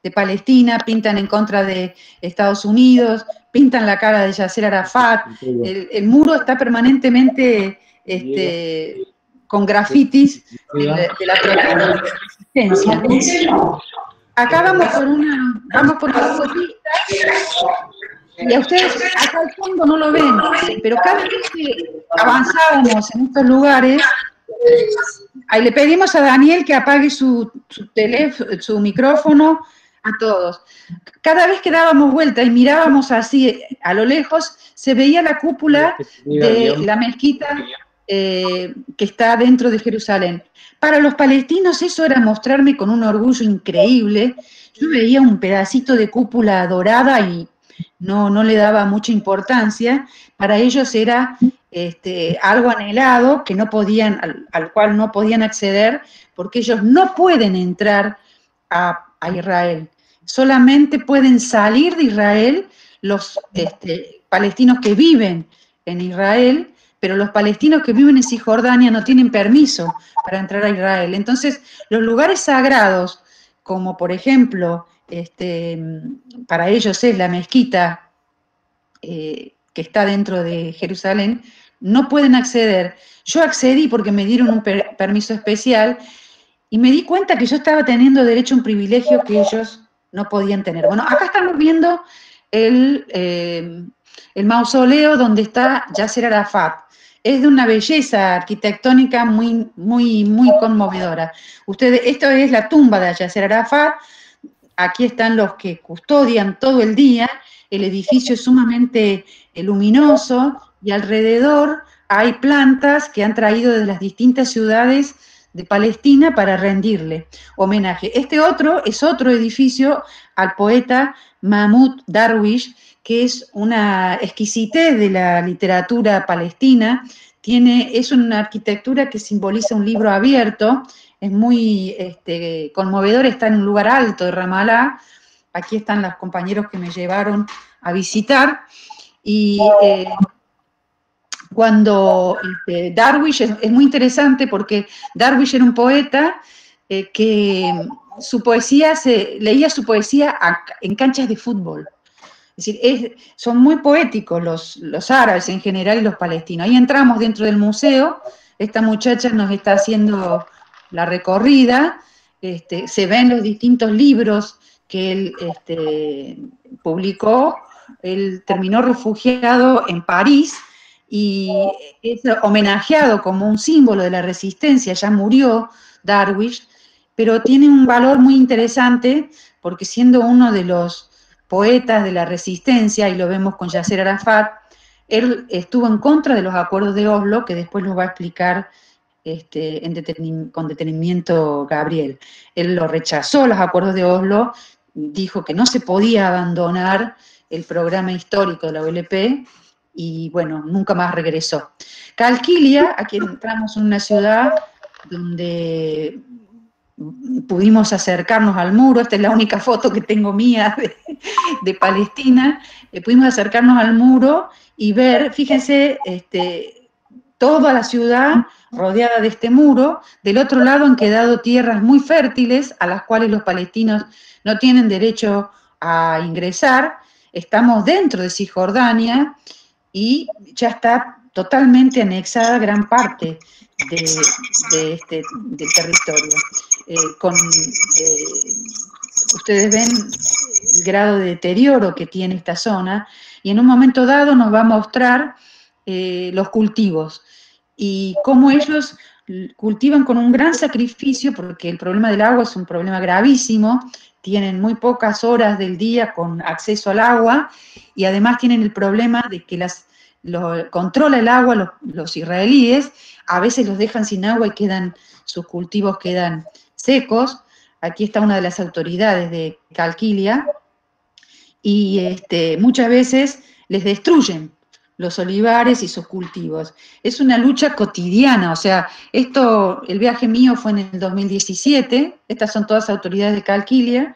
de Palestina, pintan en contra de Estados Unidos, pintan la cara de Yasser Arafat, el muro está permanentemente con grafitis de la protesta de la resistencia. Acá vamos por una autopista, y a ustedes acá al fondo no lo ven, pero cada vez que avanzábamos en estos lugares, ahí le pedimos a Daniel que apague su micrófono a todos. Cada vez que dábamos vuelta y mirábamos así a lo lejos, se veía la cúpula de la mezquita que está dentro de Jerusalén. Para los palestinos eso era mostrarme con un orgullo increíble. Yo veía un pedacito de cúpula dorada y no le daba mucha importancia. Para ellos era algo anhelado que no podían, al cual no podían acceder, porque ellos no pueden entrar a Israel. Solamente pueden salir de Israel los palestinos que viven en Israel, pero los palestinos que viven en Cisjordania no tienen permiso para entrar a Israel. Entonces, los lugares sagrados, como por ejemplo, para ellos es la mezquita que está dentro de Jerusalén, no pueden acceder. Yo accedí porque me dieron un permiso especial y me di cuenta que yo estaba teniendo derecho a un privilegio que ellos no podían tener. Bueno, acá estamos viendo el mausoleo donde está Yasser Arafat. Es de una belleza arquitectónica muy, muy, muy conmovedora. Esto es la tumba de Yasser Arafat. Aquí están los que custodian todo el día. El edificio es sumamente luminoso y alrededor hay plantas que han traído de las distintas ciudades de Palestina para rendirle homenaje. Este otro es otro edificio al poeta Mahmoud Darwish, que es una exquisitez de la literatura palestina. Es una arquitectura que simboliza un libro abierto, es muy conmovedor, está en un lugar alto de Ramallah. Aquí están los compañeros que me llevaron a visitar, y cuando Darwish, es muy interesante porque Darwish era un poeta que leía su poesía en canchas de fútbol. Es decir, son muy poéticos los árabes en general y los palestinos. Ahí entramos dentro del museo, esta muchacha nos está haciendo la recorrida, se ven los distintos libros que él publicó. Él terminó refugiado en París y es homenajeado como un símbolo de la resistencia. Ya murió Darwish, pero tiene un valor muy interesante porque siendo uno de los poetas de la resistencia, y lo vemos con Yasser Arafat, él estuvo en contra de los acuerdos de Oslo, que después los va a explicar con detenimiento Gabriel. Él lo rechazó, los acuerdos de Oslo, dijo que no se podía abandonar el programa histórico de la OLP, y bueno, nunca más regresó. Calquilia, aquí entramos en una ciudad donde pudimos acercarnos al muro. Esta es la única foto que tengo mía de Palestina. Pudimos acercarnos al muro y ver, fíjense, toda la ciudad rodeada de este muro. Del otro lado han quedado tierras muy fértiles a las cuales los palestinos no tienen derecho a ingresar. Estamos dentro de Cisjordania y ya está totalmente anexada gran parte del territorio. Ustedes ven el grado de deterioro que tiene esta zona, y en un momento dado nos va a mostrar los cultivos y cómo ellos cultivan con un gran sacrificio, porque el problema del agua es un problema gravísimo. Tienen muy pocas horas del día con acceso al agua, y además tienen el problema de que controla el agua los israelíes. A veces los dejan sin agua y sus cultivos quedan secos. Aquí está una de las autoridades de Calquilia, y muchas veces les destruyen los olivares y sus cultivos. Es una lucha cotidiana. O sea, el viaje mío fue en el 2017, estas son todas autoridades de Calquilia,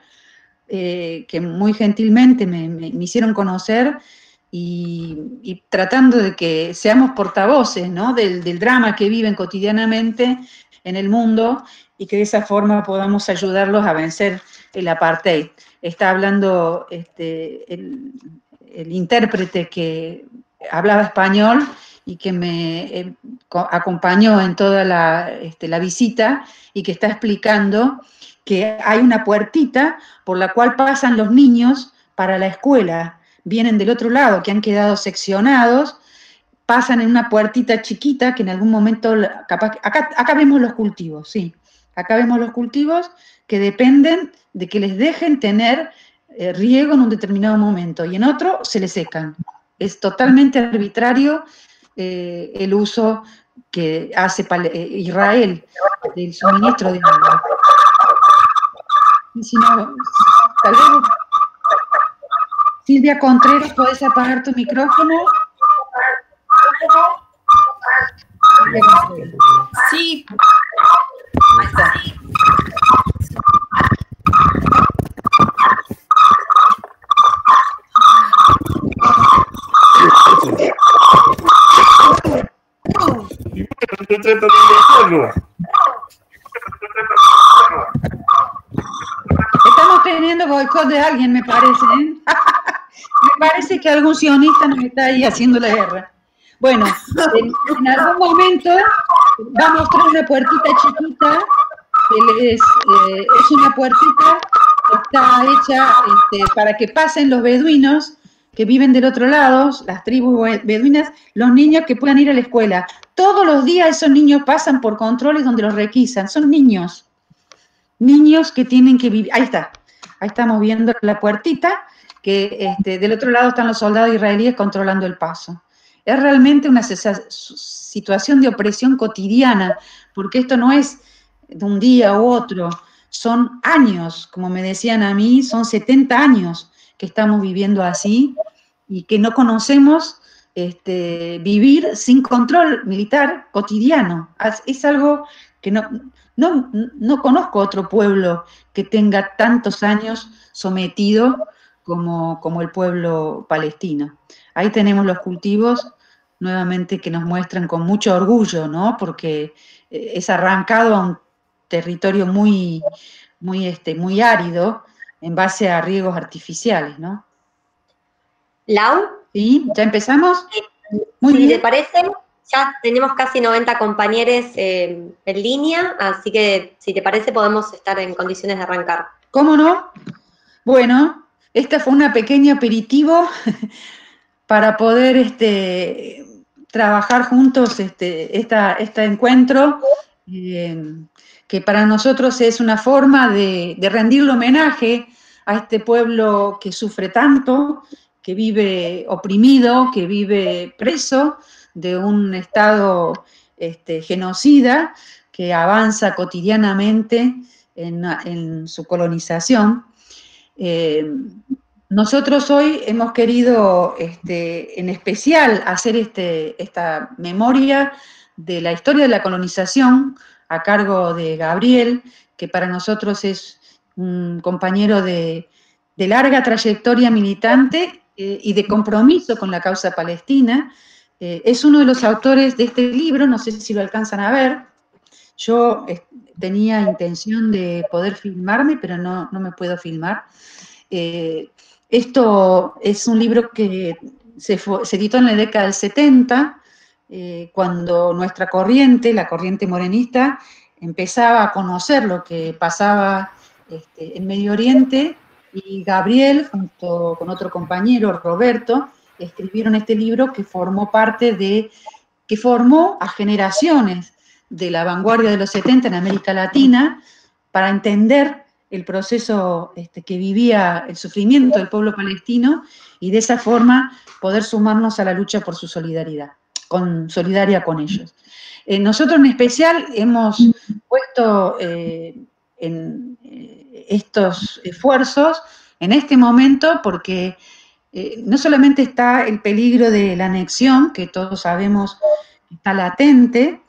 que muy gentilmente me hicieron conocer, y tratando de que seamos portavoces, ¿no?, del drama que viven cotidianamente en el mundo, y que de esa forma podamos ayudarlos a vencer el apartheid. Está hablando el intérprete que hablaba español y que me acompañó en toda la visita y que está explicando que hay una puertita por la cual pasan los niños para la escuela. Vienen del otro lado, que han quedado seccionados, pasan en una puertita chiquita que en algún momento, capaz, acá vemos los cultivos, sí. Acá vemos los cultivos que dependen de que les dejen tener riego en un determinado momento y en otro se les secan. Es totalmente arbitrario el uso que hace Israel del suministro de agua. Y si no, tal vez, Silvia Contreras, ¿podés apagar tu micrófono? Sí. Ahí está. Estamos teniendo boicot de alguien, me parece, ¿eh? Me parece que algún sionista nos está ahí haciendo la guerra. Bueno, en algún momento va a mostrar una puertita chiquita, que es una puertita que está hecha para que pasen los beduinos que viven del otro lado, las tribus beduinas, los niños que puedan ir a la escuela. Todos los días esos niños pasan por controles donde los requisan, son niños que tienen que vivir. Ahí estamos viendo la puertita, que del otro lado están los soldados israelíes controlando el paso. Es realmente una situación de opresión cotidiana, porque esto no es de un día u otro, son años, como me decían a mí, son 70 años que estamos viviendo así y que no conocemos vivir sin control militar cotidiano. Es algo que no conozco otro pueblo que tenga tantos años sometido como el pueblo palestino. Ahí tenemos los cultivos nuevamente que nos muestran con mucho orgullo, ¿no? Porque es arrancado a un territorio muy árido en base a riegos artificiales, ¿no? Lau. ¿Sí? ¿Ya empezamos? Muy bien. Si te parece, ya tenemos casi 90 compañeros en línea, así que si te parece podemos estar en condiciones de arrancar. ¿Cómo no? Bueno, esta fue una pequeña aperitivo para poder trabajar juntos este encuentro, que para nosotros es una forma de rendirle homenaje a este pueblo que sufre tanto, que vive oprimido, que vive preso de un Estado genocida, que avanza cotidianamente en su colonización. Nosotros hoy hemos querido en especial hacer esta memoria de la historia de la colonización a cargo de Gabriel, que para nosotros es un compañero de larga trayectoria militante y de compromiso con la causa palestina. Es uno de los autores de este libro, no sé si lo alcanzan a ver. Yo tenía intención de poder filmarme, pero no me puedo filmar. Esto es un libro que se editó en la década del 70, cuando nuestra corriente, la corriente morenista, empezaba a conocer lo que pasaba en Medio Oriente, y Gabriel, junto con otro compañero, Roberto, escribieron este libro que formó a generaciones de la vanguardia de los 70 en América Latina, para entender el proceso que vivía el sufrimiento del pueblo palestino y de esa forma poder sumarnos a la lucha por su solidaria con ellos. Nosotros en especial hemos puesto en estos esfuerzos en este momento porque no solamente está el peligro de la anexión, que todos sabemos está latente,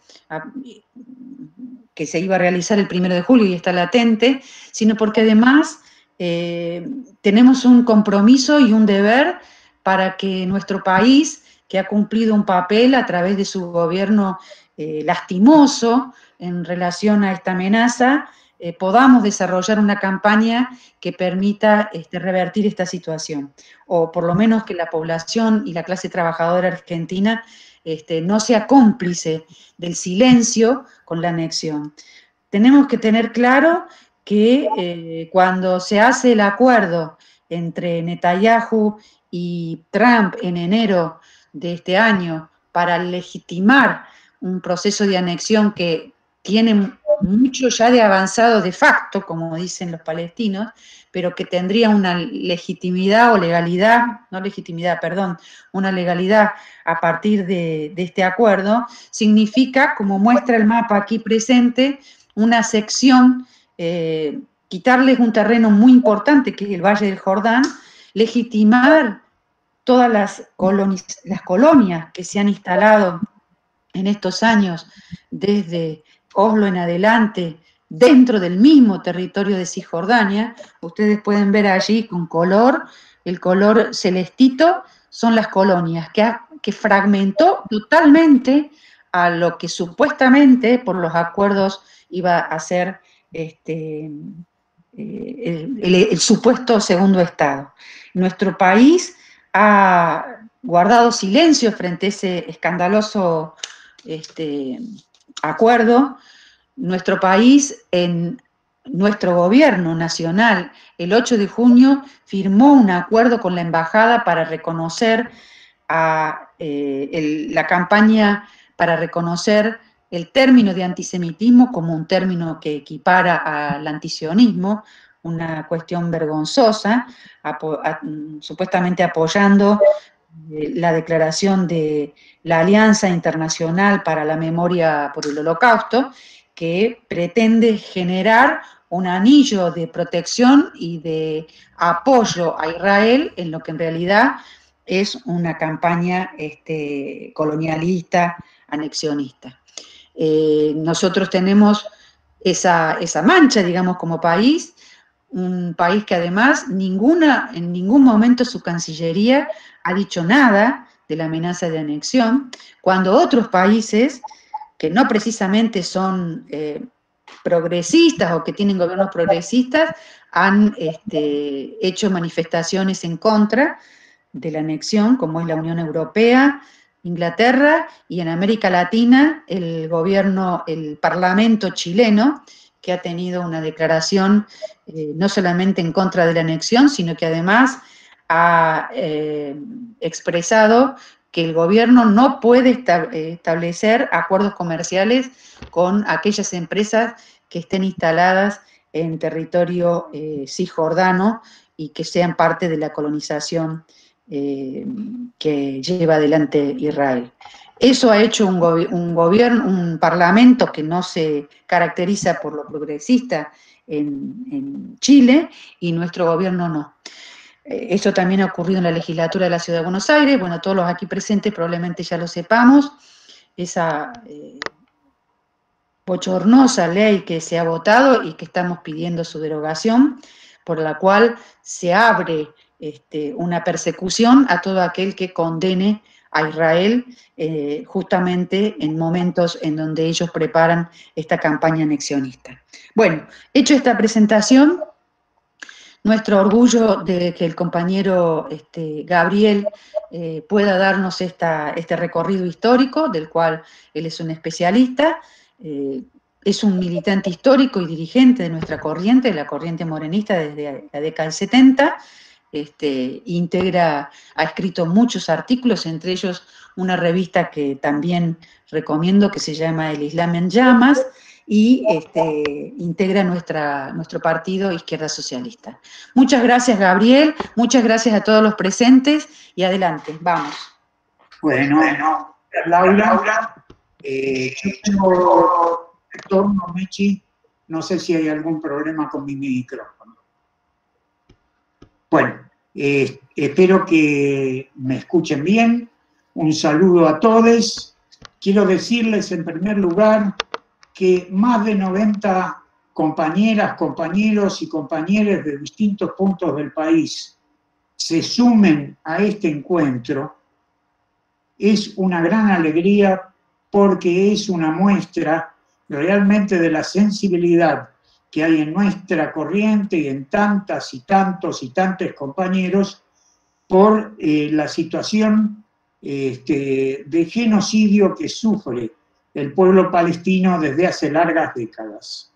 que se iba a realizar el 1 de julio y está latente, sino porque además tenemos un compromiso y un deber para que nuestro país, que ha cumplido un papel a través de su gobierno lastimoso en relación a esta amenaza, podamos desarrollar una campaña que permita revertir esta situación, o por lo menos que la población y la clase trabajadora argentina no sea cómplice del silencio con la anexión. Tenemos que tener claro que cuando se hace el acuerdo entre Netanyahu y Trump en enero de este año para legitimar un proceso de anexión que tiene mucho ya de avanzado de facto, como dicen los palestinos, pero que tendría una legitimidad o legalidad, no legitimidad, perdón, una legalidad a partir de este acuerdo, significa, como muestra el mapa aquí presente, una sección, quitarles un terreno muy importante, que es el Valle del Jordán, legitimar todas las colonias que se han instalado en estos años, desde Oslo en adelante, dentro del mismo territorio de Cisjordania. Ustedes pueden ver allí con color, el color celestito, son las colonias que fragmentó totalmente a lo que supuestamente por los acuerdos iba a ser el supuesto segundo Estado. Nuestro país ha guardado silencio frente a ese escandaloso acuerdo. Nuestro país, en nuestro gobierno nacional, el 8 de junio firmó un acuerdo con la embajada para reconocer la campaña para reconocer el término de antisemitismo como un término que equipara al antisionismo, una cuestión vergonzosa, supuestamente apoyando la declaración de la Alianza Internacional para la Memoria por el Holocausto, que pretende generar un anillo de protección y de apoyo a Israel en lo que en realidad es una campaña colonialista, anexionista. Nosotros tenemos esa mancha, digamos, como país, un país que además en ningún momento su Cancillería ha dicho nada de la amenaza de anexión, cuando otros países que no precisamente son progresistas o que tienen gobiernos progresistas han hecho manifestaciones en contra de la anexión, como es la Unión Europea, Inglaterra, y en América Latina el Parlamento chileno, que ha tenido una declaración no solamente en contra de la anexión, sino que además ha expresado que el gobierno no puede establecer acuerdos comerciales con aquellas empresas que estén instaladas en territorio cisjordano y que sean parte de la colonización que lleva adelante Israel. Eso ha hecho un parlamento que no se caracteriza por lo progresista en Chile, y nuestro gobierno no. Eso también ha ocurrido en la legislatura de la Ciudad de Buenos Aires. Bueno, todos los aquí presentes probablemente ya lo sepamos. Esa bochornosa ley que se ha votado y que estamos pidiendo su derogación, por la cual se abre una persecución a todo aquel que condene a Israel justamente en momentos en donde ellos preparan esta campaña anexionista. Bueno, hecho esta presentación, nuestro orgullo de que el compañero Gabriel pueda darnos este recorrido histórico, del cual él es un especialista, es un militante histórico y dirigente de nuestra corriente, de la corriente morenista desde la década del 70, ha escrito muchos artículos, entre ellos una revista que también recomiendo que se llama El Islam en Llamas, y integra nuestro partido Izquierda Socialista. Muchas gracias, Gabriel, muchas gracias a todos los presentes, y adelante, vamos. Bueno, Laura, yo tengo retorno, Mechi, no sé si hay algún problema con mi micrófono. Bueno, espero que me escuchen bien. Un saludo a todos. Quiero decirles en primer lugar que más de 90 compañeras, compañeros y compañeras de distintos puntos del país se sumen a este encuentro. Es una gran alegría porque es una muestra realmente de la sensibilidad que hay en nuestra corriente y en tantas y tantos y tantos compañeros por la situación de genocidio que sufre el pueblo palestino desde hace largas décadas.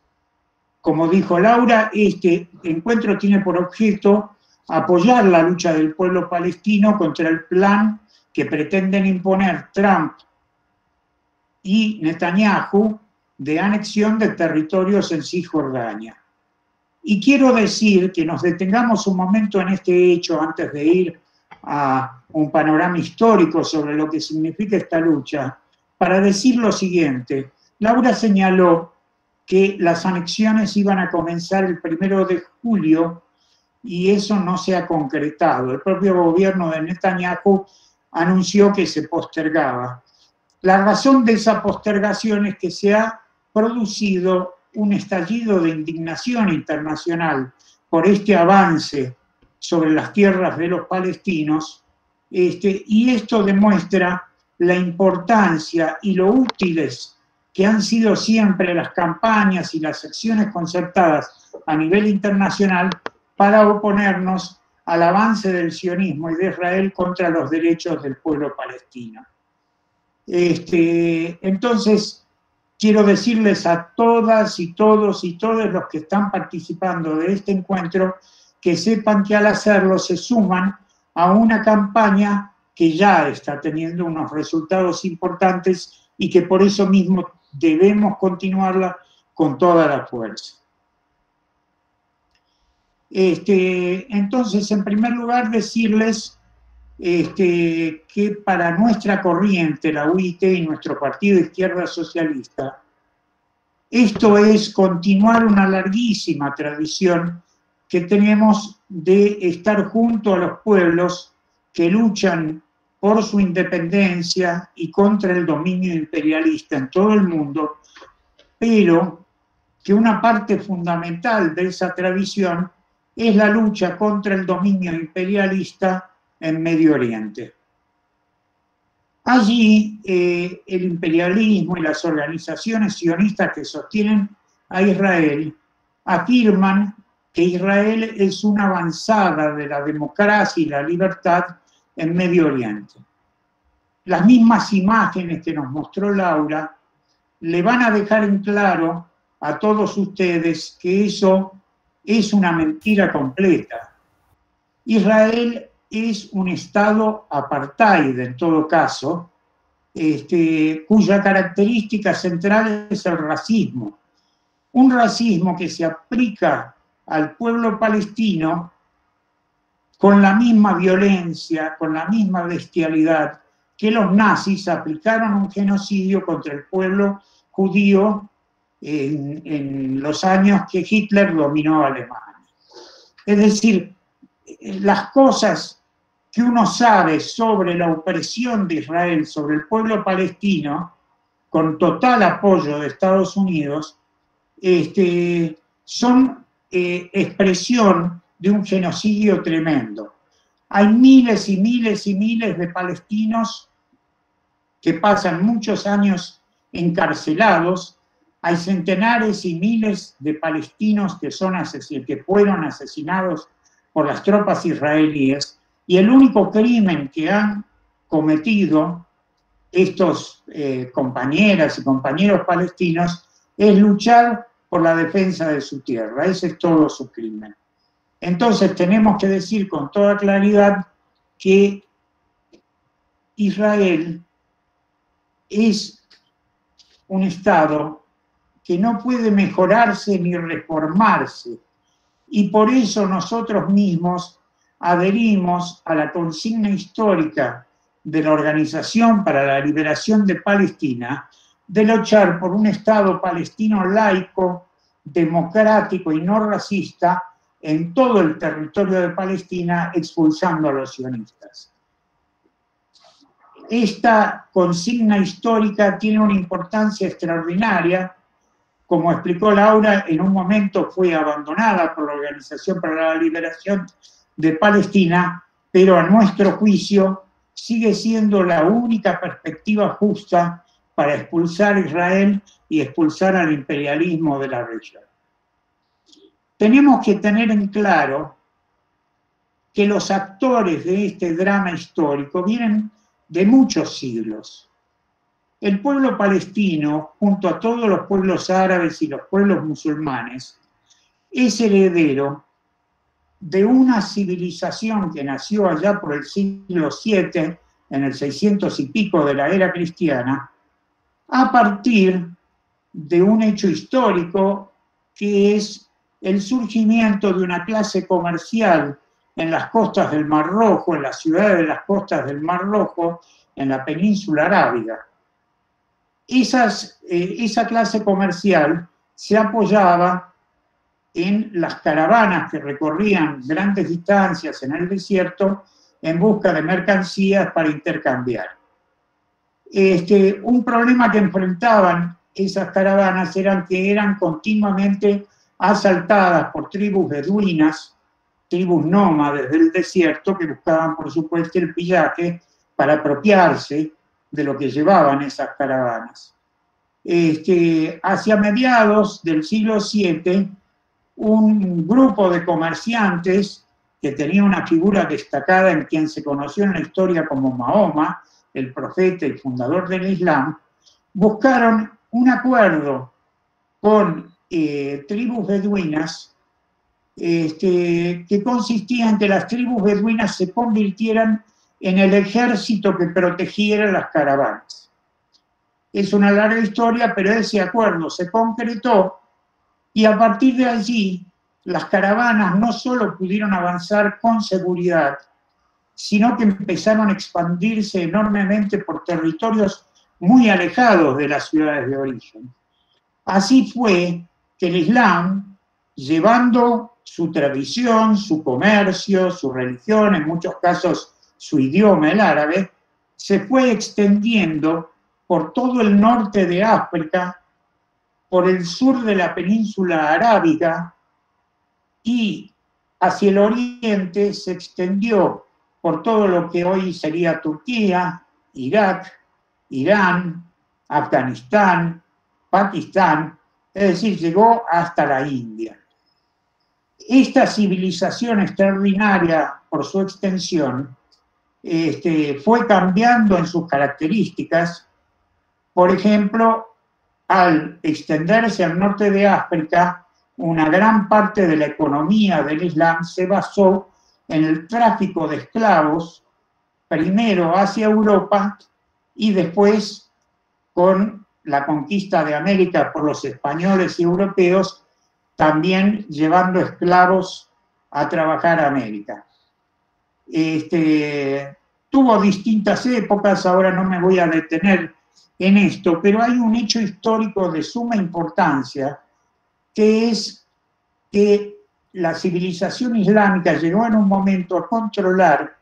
Como dijo Laura, este encuentro tiene por objeto apoyar la lucha del pueblo palestino contra el plan que pretenden imponer Trump y Netanyahu de anexión de territorios en Cisjordania. Y quiero decir que nos detengamos un momento en este hecho antes de ir a un panorama histórico sobre lo que significa esta lucha, para decir lo siguiente. Laura señaló que las anexiones iban a comenzar el 1 de julio y eso no se ha concretado. El propio gobierno de Netanyahu anunció que se postergaba. La razón de esa postergación es que se ha producido un estallido de indignación internacional por este avance sobre las tierras de los palestinos, y esto demuestra la importancia y lo útiles que han sido siempre las campañas y las acciones concertadas a nivel internacional para oponernos al avance del sionismo y de Israel contra los derechos del pueblo palestino. Entonces, quiero decirles a todas y todos y todos los que están participando de este encuentro que sepan que al hacerlo se suman a una campaña que ya está teniendo unos resultados importantes y que por eso mismo debemos continuarla con toda la fuerza. Entonces, en primer lugar, decirles que para nuestra corriente, la UIT y nuestro partido de Izquierda Socialista, esto es continuar una larguísima tradición que tenemos de estar junto a los pueblos que luchan por su independencia y contra el dominio imperialista en todo el mundo, pero que una parte fundamental de esa tradición es la lucha contra el dominio imperialista en Medio Oriente. Allí el imperialismo y las organizaciones sionistas que sostienen a Israel afirman que Israel es una avanzada de la democracia y la libertad en Medio Oriente. Las mismas imágenes que nos mostró Laura le van a dejar en claro a todos ustedes que eso es una mentira completa. Israel es un estado apartheid en todo caso, cuya característica central es el racismo. Un racismo que se aplica al pueblo palestino con la misma violencia, con la misma bestialidad que los nazis aplicaron un genocidio contra el pueblo judío en los años que Hitler dominó Alemania. Es decir, las cosas que uno sabe sobre la opresión de Israel sobre el pueblo palestino, con total apoyo de Estados Unidos, son expresión de un genocidio tremendo. Hay miles y miles y miles de palestinos que pasan muchos años encarcelados, hay centenares y miles de palestinos que fueron asesinados por las tropas israelíes, y el único crimen que han cometido estos compañeras y compañeros palestinos es luchar por la defensa de su tierra. Ese es todo su crimen. Entonces tenemos que decir con toda claridad que Israel es un Estado que no puede mejorarse ni reformarse, y por eso nosotros mismos adherimos a la consigna histórica de la Organización para la Liberación de Palestina de luchar por un Estado palestino laico, democrático y no racista en todo el territorio de Palestina, expulsando a los sionistas. Esta consigna histórica tiene una importancia extraordinaria. Como explicó Laura, en un momento fue abandonada por la Organización para la Liberación de Palestina, pero a nuestro juicio sigue siendo la única perspectiva justa para expulsar a Israel y expulsar al imperialismo de la región. tenemos que tener en claro que los actores de este drama histórico vienen de muchos siglos. El pueblo palestino, junto a todos los pueblos árabes y los pueblos musulmanes, es heredero de una civilización que nació allá por el siglo VII, en el 600 y pico de la era cristiana, a partir de un hecho histórico que es el surgimiento de una clase comercial en las costas del Mar Rojo, en las ciudades de las costas del Mar Rojo, en la península arábiga. Esa clase comercial se apoyaba en las caravanas que recorrían grandes distancias en el desierto en busca de mercancías para intercambiar. Un problema que enfrentaban esas caravanas era que eran continuamente asaltadas por tribus beduinas, tribus nómades del desierto, que buscaban, por supuesto, el pillaje para apropiarse de lo que llevaban esas caravanas. Hacia mediados del siglo VII, un grupo de comerciantes que tenía una figura destacada en quien se conoció en la historia como Mahoma, el profeta y fundador del Islam, buscaron un acuerdo con tribus beduinas que consistía en que las tribus beduinas se convirtieran en el ejército que protegiera las caravanas. Es una larga historia, pero ese acuerdo se concretó y a partir de allí las caravanas no solo pudieron avanzar con seguridad, sino que empezaron a expandirse enormemente por territorios muy alejados de las ciudades de origen. Así fue que el Islam, llevando su tradición, su comercio, su religión, en muchos casos su idioma, el árabe, se fue extendiendo por todo el norte de África, por el sur de la península arábiga y hacia el oriente se extendió por todo lo que hoy sería Turquía, Irak, Irán, Afganistán, Pakistán, es decir, llegó hasta la India. Esta civilización extraordinaria por su extensión fue cambiando en sus características. Por ejemplo, al extenderse al norte de África, una gran parte de la economía del Islam se basó en el tráfico de esclavos, primero hacia Europa y después con la conquista de América por los españoles y europeos, también llevando esclavos a trabajar a América. Tuvo distintas épocas, ahora no me voy a detener en esto, pero hay un hecho histórico de suma importancia, que es que la civilización islámica llegó en un momento a controlar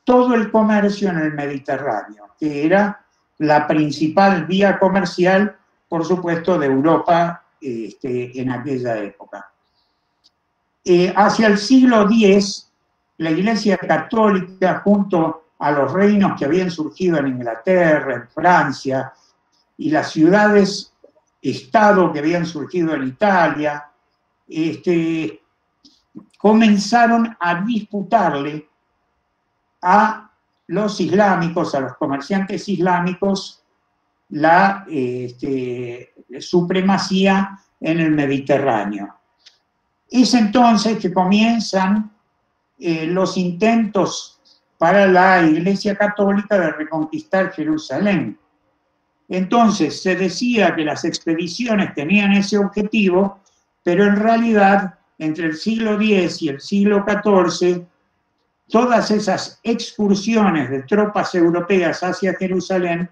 todo el comercio en el Mediterráneo, que era la principal vía comercial, por supuesto, de Europa en aquella época. Hacia el siglo X, la Iglesia Católica, junto a los reinos que habían surgido en Inglaterra, en Francia, y las ciudades-estado que habían surgido en Italia, comenzaron a disputarle a los islámicos, a los comerciantes islámicos, la supremacía en el Mediterráneo. Es entonces que comienzan los intentos para la Iglesia Católica de reconquistar Jerusalén. Entonces se decía que las expediciones tenían ese objetivo, pero en realidad entre el siglo X y el siglo XIV, todas esas excursiones de tropas europeas hacia Jerusalén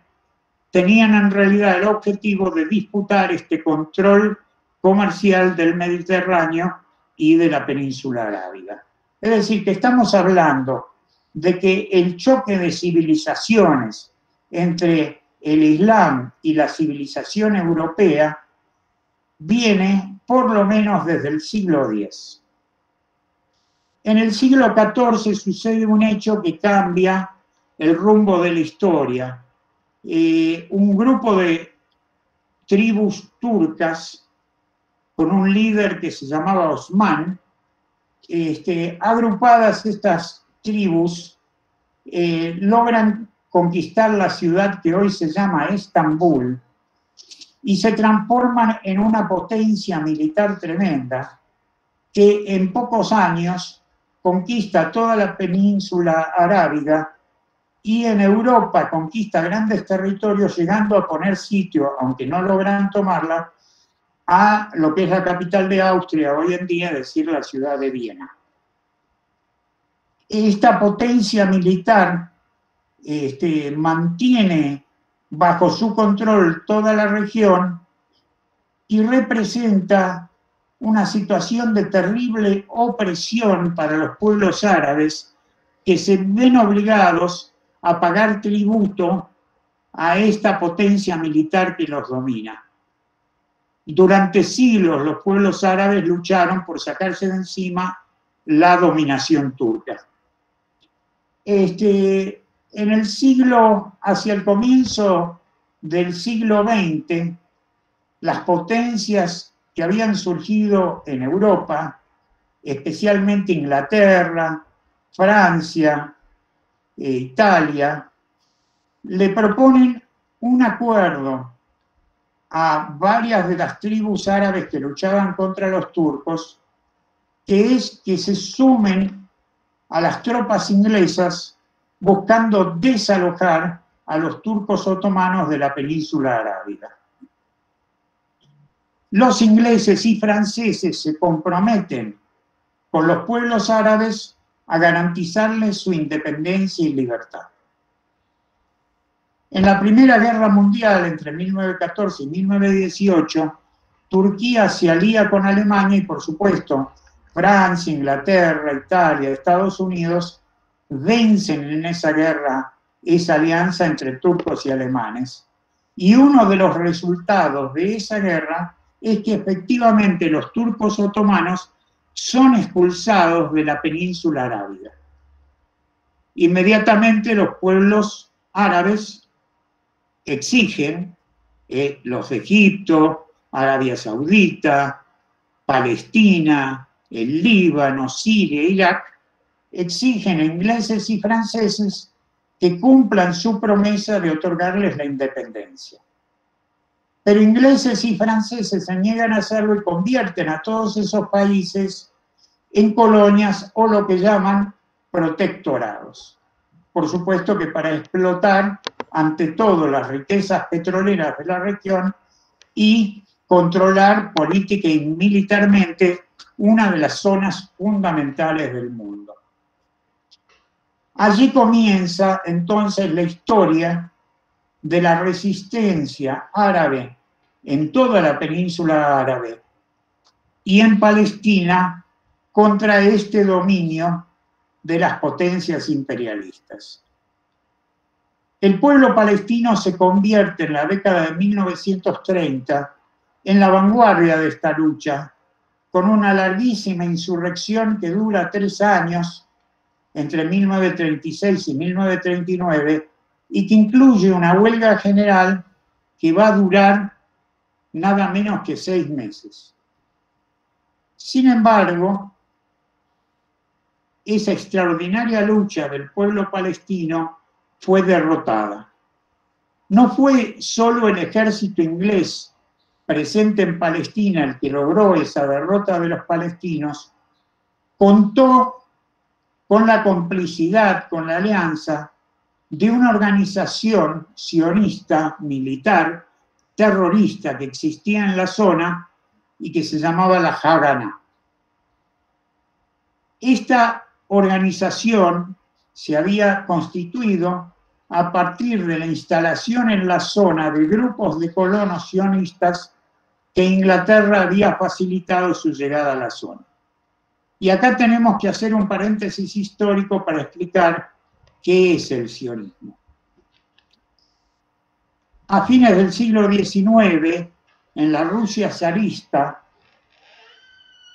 tenían en realidad el objetivo de disputar este control comercial del Mediterráneo y de la península arábiga. Es decir, que estamos hablando de que el choque de civilizaciones entre el Islam y la civilización europea viene por lo menos desde el siglo X. En el siglo XIV sucede un hecho que cambia el rumbo de la historia. Un grupo de tribus turcas con un líder que se llamaba Osman. Agrupadas estas tribus logran conquistar la ciudad que hoy se llama Estambul y se transforman en una potencia militar tremenda que en pocos años conquista toda la península arábiga y en Europa conquista grandes territorios, llegando a poner sitio, aunque no logran tomarla, a lo que es la capital de Austria hoy en día, es decir, la ciudad de Viena. Esta potencia militar mantiene bajo su control toda la región y representa una situación de terrible opresión para los pueblos árabes que se ven obligados a pagar tributo a esta potencia militar que los domina. Durante siglos los pueblos árabes lucharon por sacarse de encima la dominación turca. En el siglo, hacia el comienzo del siglo XX, las potencias que habían surgido en Europa, especialmente Inglaterra, Francia, Italia, le proponen un acuerdo a varias de las tribus árabes que luchaban contra los turcos, que es que se sumen a las tropas inglesas buscando desalojar a los turcos otomanos de la península arábiga. Los ingleses y franceses se comprometen con los pueblos árabes a garantizarles su independencia y libertad. En la Primera Guerra Mundial, entre 1914 y 1918, Turquía se alía con Alemania y, por supuesto, Francia, Inglaterra, Italia, Estados Unidos vencen en esa guerra esa alianza entre turcos y alemanes. Y uno de los resultados de esa guerra es que efectivamente los turcos otomanos son expulsados de la península arábiga. Inmediatamente los pueblos árabes exigen, los de Egipto, Arabia Saudita, Palestina, el Líbano, Siria, Irak, exigen a ingleses y franceses que cumplan su promesa de otorgarles la independencia. Pero ingleses y franceses se niegan a hacerlo y convierten a todos esos países en colonias o lo que llaman protectorados. Por supuesto que para explotar ante todo las riquezas petroleras de la región y controlar política y militarmente una de las zonas fundamentales del mundo. Allí comienza entonces la historia de la resistencia árabe en toda la península árabe y en Palestina contra este dominio de las potencias imperialistas. El pueblo palestino se convierte en la década de 1930 en la vanguardia de esta lucha, con una larguísima insurrección que dura 3 años, entre 1936 y 1939, y que incluye una huelga general que va a durar nada menos que 6 meses. Sin embargo, esa extraordinaria lucha del pueblo palestino fue derrotada. No fue solo el ejército inglés presente en Palestina el que logró esa derrota de los palestinos, contó con la complicidad, con la alianza de una organización sionista, militar, terrorista que existía en la zona y que se llamaba la Haganah. Esta organización se había constituido a partir de la instalación en la zona de grupos de colonos sionistas que Inglaterra había facilitado su llegada a la zona. Y acá tenemos que hacer un paréntesis histórico para explicar qué es el sionismo. A fines del siglo XIX, en la Rusia zarista,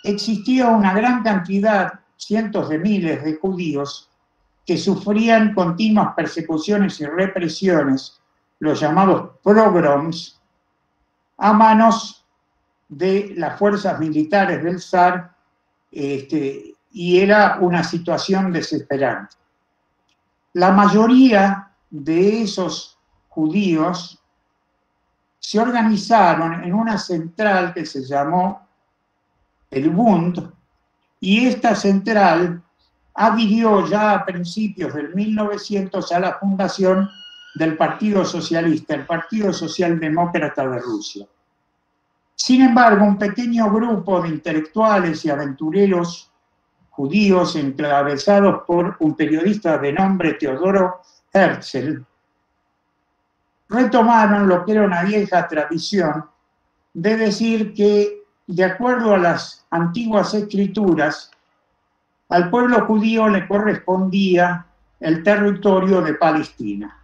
existía una gran cantidad, cientos de miles de judíos, que sufrían continuas persecuciones y represiones, los llamados pogroms, a manos de las fuerzas militares del zar, y era una situación desesperante. La mayoría de esos judíos se organizaron en una central que se llamó el Bund, y esta central adhirió ya a principios del 1900 a la fundación del Partido Socialista, el Partido Socialdemócrata de Rusia. Sin embargo, un pequeño grupo de intelectuales y aventureros judíos, encabezados por un periodista de nombre Teodoro Herzl, retomaron lo que era una vieja tradición de decir que, de acuerdo a las antiguas escrituras, al pueblo judío le correspondía el territorio de Palestina.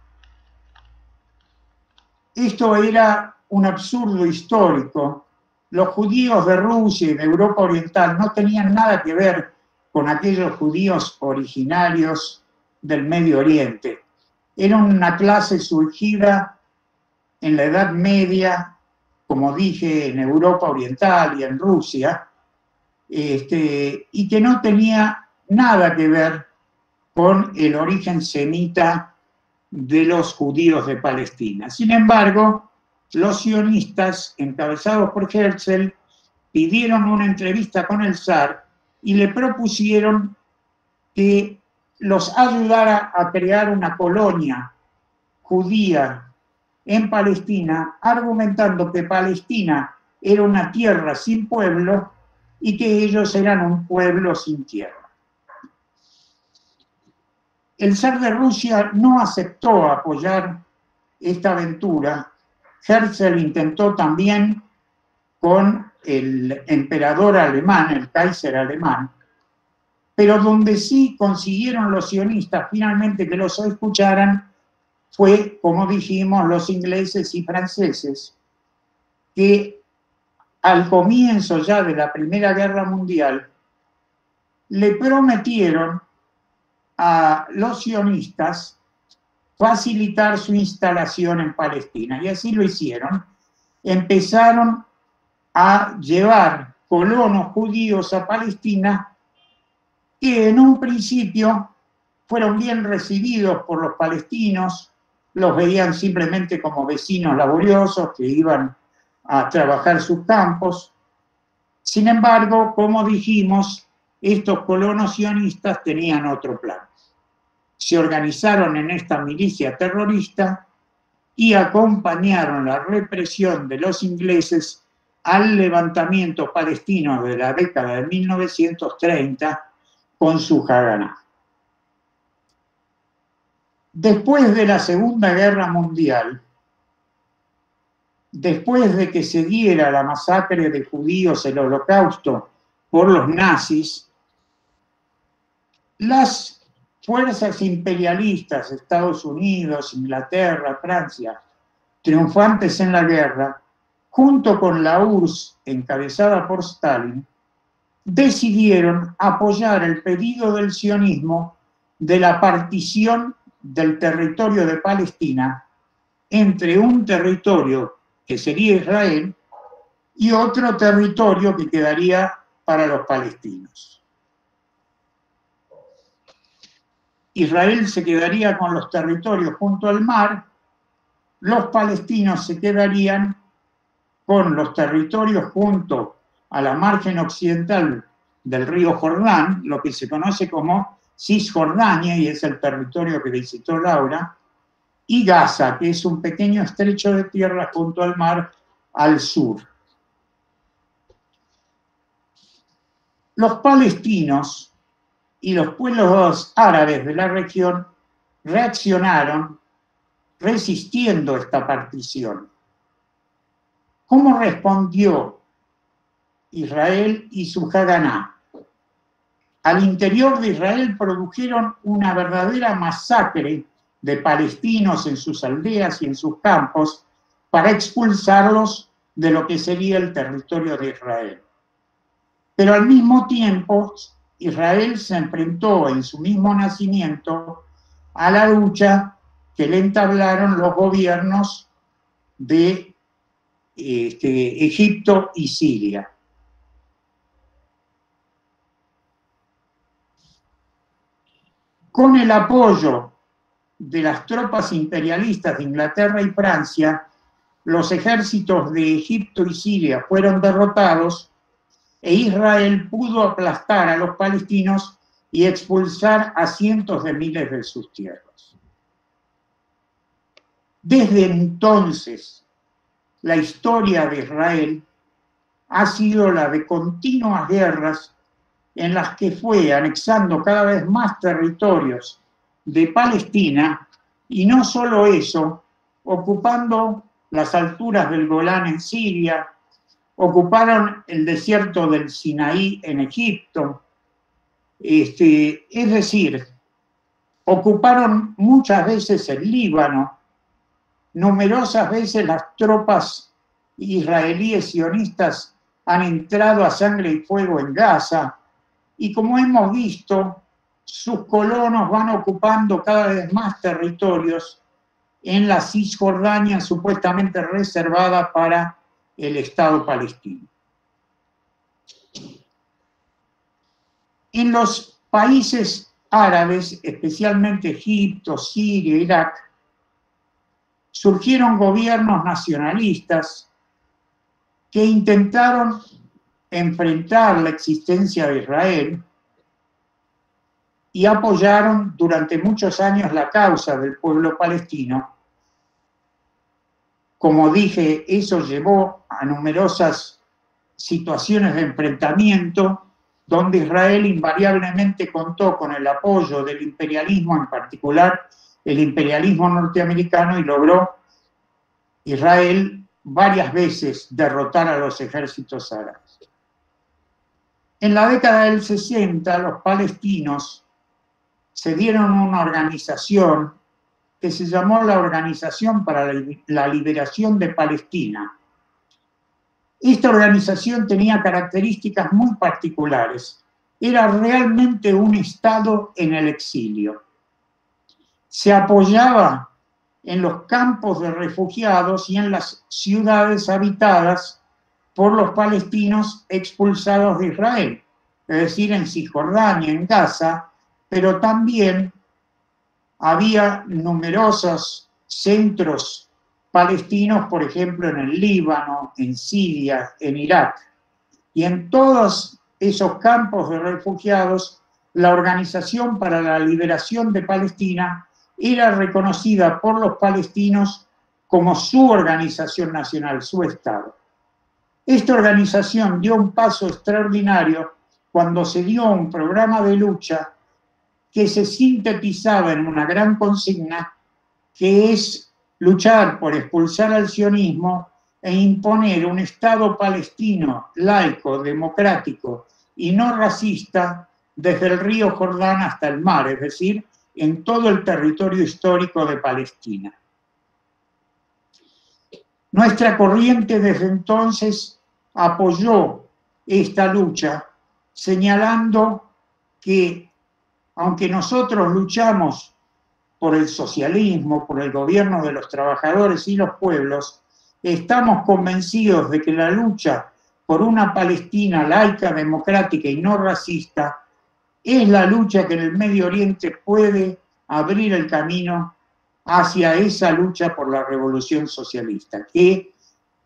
Esto era un absurdo histórico. Los judíos de Rusia y de Europa Oriental no tenían nada que ver con aquellos judíos originarios del Medio Oriente. Era una clase surgida en la Edad Media, como dije, en Europa Oriental y en Rusia, y que no tenía nada que ver con el origen semita de los judíos de Palestina. Sin embargo, los sionistas, encabezados por Herzl, pidieron una entrevista con el zar y le propusieron que los ayudara a crear una colonia judía en Palestina, argumentando que Palestina era una tierra sin pueblo y que ellos eran un pueblo sin tierra. El zar de Rusia no aceptó apoyar esta aventura. Herzl intentó también con el emperador alemán, el Kaiser alemán, pero donde sí consiguieron los sionistas finalmente que los escucharan fue, como dijimos, los ingleses y franceses, que al comienzo ya de la Primera Guerra Mundial le prometieron a los sionistas facilitar su instalación en Palestina, y así lo hicieron. Empezaron a llevar colonos judíos a Palestina, que en un principio fueron bien recibidos por los palestinos, los veían simplemente como vecinos laboriosos que iban a trabajar sus campos. Sin embargo, como dijimos, estos colonos sionistas tenían otro plan. Se organizaron en esta milicia terrorista y acompañaron la represión de los ingleses al levantamiento palestino de la década de 1930 con su Haganá. Después de la Segunda Guerra Mundial, después de que se diera la masacre de judíos, el Holocausto, por los nazis, las fuerzas imperialistas, Estados Unidos, Inglaterra, Francia, triunfantes en la guerra, junto con la URSS, encabezada por Stalin, decidieron apoyar el pedido del sionismo de la partición del territorio de Palestina entre un territorio que sería Israel y otro territorio que quedaría para los palestinos. Israel se quedaría con los territorios junto al mar, los palestinos se quedarían con los territorios junto a la margen occidental del río Jordán, lo que se conoce como Cisjordania, y es el territorio que visitó Laura, y Gaza, que es un pequeño estrecho de tierra junto al mar al sur. Los palestinos y los pueblos árabes de la región reaccionaron resistiendo esta partición. ¿Cómo respondió Israel y su Haganá? Al interior de Israel produjeron una verdadera masacre de palestinos en sus aldeas y en sus campos para expulsarlos de lo que sería el territorio de Israel. Pero al mismo tiempo, Israel se enfrentó en su mismo nacimiento a la lucha que le entablaron los gobiernos de Egipto y Siria. Con el apoyo de las tropas imperialistas de Inglaterra y Francia, los ejércitos de Egipto y Siria fueron derrotados e Israel pudo aplastar a los palestinos y expulsar a cientos de miles de sus tierras. Desde entonces, la historia de Israel ha sido la de continuas guerras en las que fue anexando cada vez más territorios de Palestina y no solo eso, ocupando las alturas del Golán en Siria, ocuparon el desierto del Sinaí en Egipto, es decir, ocuparon muchas veces el Líbano, numerosas veces las tropas israelíes sionistas han entrado a sangre y fuego en Gaza, y como hemos visto, sus colonos van ocupando cada vez más territorios en la Cisjordania supuestamente reservada para el Estado palestino. En los países árabes, especialmente Egipto, Siria, Irak, surgieron gobiernos nacionalistas que intentaron enfrentar la existencia de Israel y apoyaron durante muchos años la causa del pueblo palestino. Como dije, eso llevó a numerosas situaciones de enfrentamiento donde Israel invariablemente contó con el apoyo del imperialismo, en particular el imperialismo norteamericano, y logró Israel varias veces derrotar a los ejércitos árabes. En la década del 60, los palestinos se dieron una organización que se llamó la Organización para la Liberación de Palestina. Esta organización tenía características muy particulares. Era realmente un Estado en el exilio. Se apoyaba en los campos de refugiados y en las ciudades habitadas por los palestinos expulsados de Israel, es decir, en Cisjordania, en Gaza, pero también había numerosos centros palestinos, por ejemplo, en el Líbano, en Siria, en Irak. Y en todos esos campos de refugiados, la Organización para la Liberación de Palestina era reconocida por los palestinos como su organización nacional, su Estado. Esta organización dio un paso extraordinario cuando se dio un programa de lucha que se sintetizaba en una gran consigna, que es luchar por expulsar al sionismo e imponer un Estado palestino laico, democrático y no racista desde el río Jordán hasta el mar, es decir, en todo el territorio histórico de Palestina. Nuestra corriente desde entonces apoyó esta lucha, señalando que aunque nosotros luchamos por el socialismo, por el gobierno de los trabajadores y los pueblos, estamos convencidos de que la lucha por una Palestina laica, democrática y no racista es la lucha que en el Medio Oriente puede abrir el camino hacia esa lucha por la revolución socialista, que,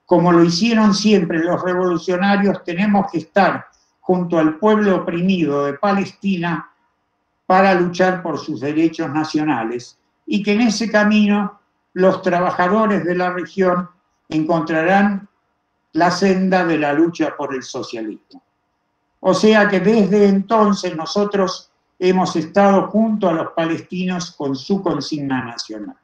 como lo hicieron siempre los revolucionarios, tenemos que estar junto al pueblo oprimido de Palestina para luchar por sus derechos nacionales, y que en ese camino los trabajadores de la región encontrarán la senda de la lucha por el socialismo. O sea que desde entonces nosotros hemos estado junto a los palestinos con su consigna nacional.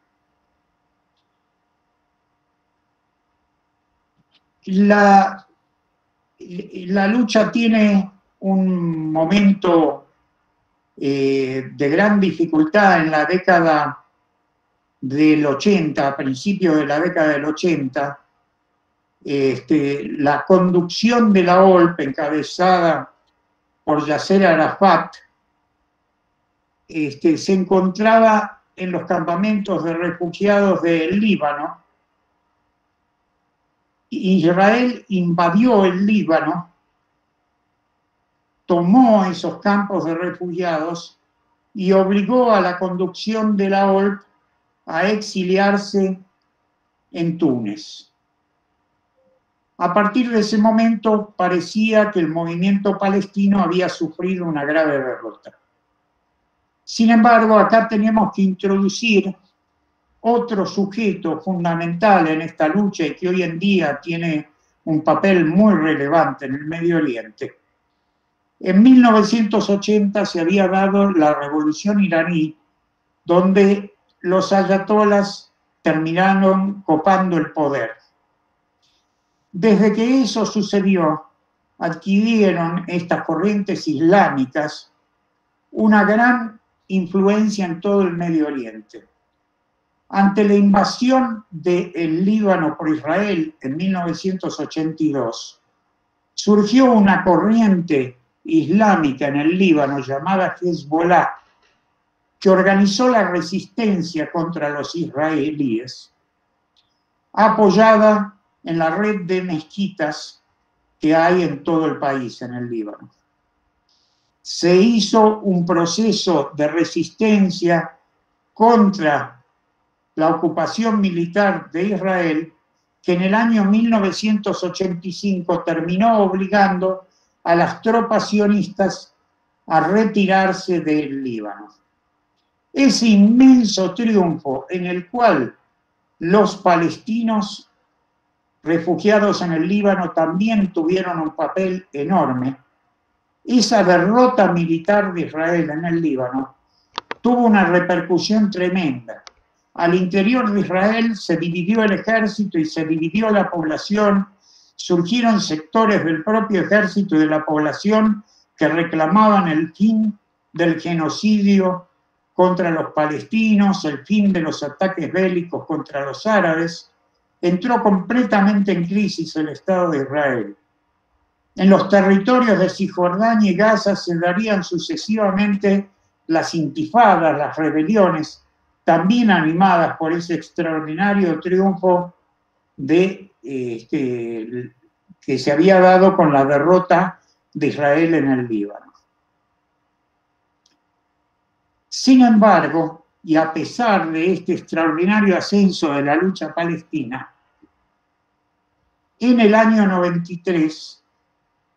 La lucha tiene un momento de gran dificultad en la década del 80, a principios de la década del 80. La conducción de la OLP, encabezada por Yasser Arafat, se encontraba en los campamentos de refugiados del Líbano Israel invadió el Líbano, tomó esos campos de refugiados y obligó a la conducción de la OLP a exiliarse en Túnez. A partir de ese momento parecía que el movimiento palestino había sufrido una grave derrota. Sin embargo, acá tenemos que introducir otro sujeto fundamental en esta lucha y que hoy en día tiene un papel muy relevante en el Medio Oriente. En 1980 se había dado la revolución iraní, donde los ayatolás terminaron copando el poder. Desde que eso sucedió, adquirieron estas corrientes islámicas una gran influencia en todo el Medio Oriente. Ante la invasión del Líbano por Israel en 1982, surgió una corriente islámica en el Líbano llamada Hezbollah, que organizó la resistencia contra los israelíes, apoyada en la red de mezquitas que hay en todo el país, en el Líbano. Se hizo un proceso de resistencia contra la ocupación militar de Israel, que en el año 1985 terminó obligando a las tropas sionistas a retirarse del Líbano. Ese inmenso triunfo en el cual los palestinos refugiados en el Líbano también tuvieron un papel enorme, esa derrota militar de Israel en el Líbano tuvo una repercusión tremenda. Al interior de Israel se dividió el ejército y se dividió la población. Surgieron sectores del propio ejército y de la población que reclamaban el fin del genocidio contra los palestinos, el fin de los ataques bélicos contra los árabes. Entró completamente en crisis el Estado de Israel. En los territorios de Cisjordania y Gaza se darían sucesivamente las intifadas, las rebeliones, también animadas por ese extraordinario triunfo que se había dado con la derrota de Israel en el Líbano. Sin embargo, y a pesar de este extraordinario ascenso de la lucha palestina, en el año 93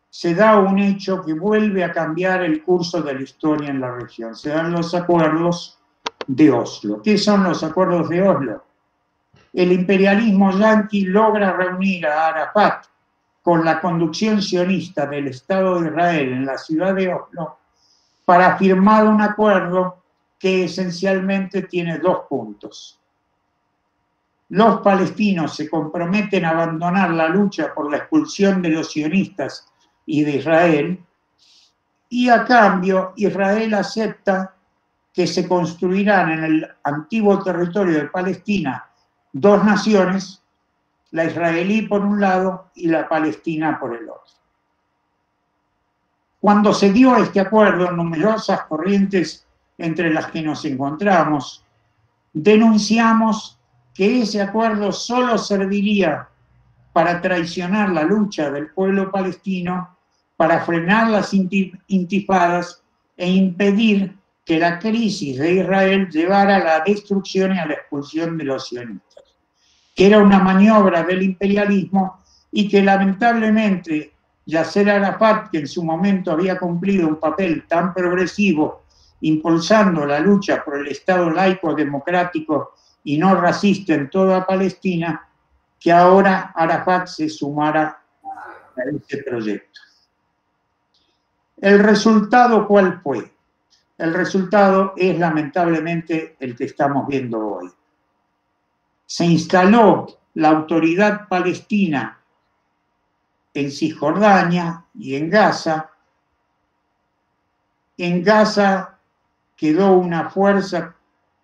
se da un hecho que vuelve a cambiar el curso de la historia en la región. Se dan los acuerdos de Oslo. ¿Qué son los acuerdos de Oslo? El imperialismo yanqui logra reunir a Arafat con la conducción sionista del Estado de Israel en la ciudad de Oslo para firmar un acuerdo que esencialmente tiene dos puntos. Los palestinos se comprometen a abandonar la lucha por la expulsión de los sionistas y de Israel, y a cambio Israel acepta que se construirán en el antiguo territorio de Palestina dos naciones, la israelí por un lado y la palestina por el otro. Cuando se dio este acuerdo, numerosas corrientes entre las que nos encontramos, denunciamos que ese acuerdo solo serviría para traicionar la lucha del pueblo palestino, para frenar las intifadas e impedir que la crisis de Israel llevara a la destrucción y a la expulsión de los sionistas, que era una maniobra del imperialismo y que lamentablemente Yasser Arafat, que en su momento había cumplido un papel tan progresivo, impulsando la lucha por el Estado laico, democrático y no racista en toda Palestina, que ahora Arafat se sumara a este proyecto. ¿El resultado cuál fue? El resultado es lamentablemente el que estamos viendo hoy. Se instaló la autoridad palestina en Cisjordania y en Gaza. En Gaza quedó una fuerza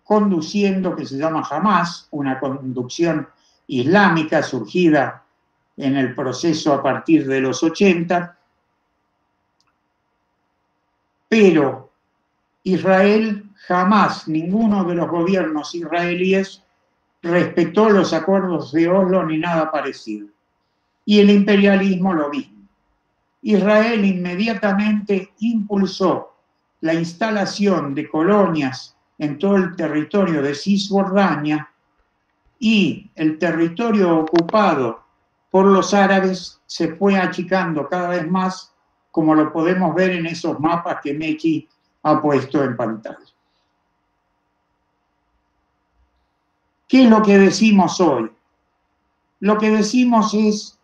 conduciendo que se llama Hamas, una conducción islámica surgida en el proceso a partir de los 80, pero Israel jamás, ninguno de los gobiernos israelíes respetó los acuerdos de Oslo ni nada parecido. Y el imperialismo lo mismo. Israel inmediatamente impulsó la instalación de colonias en todo el territorio de Cisjordania, y el territorio ocupado por los árabes se fue achicando cada vez más, como lo podemos ver en esos mapas que Mechi ha puesto en pantalla. ¿Qué es lo que decimos hoy? Lo que decimos es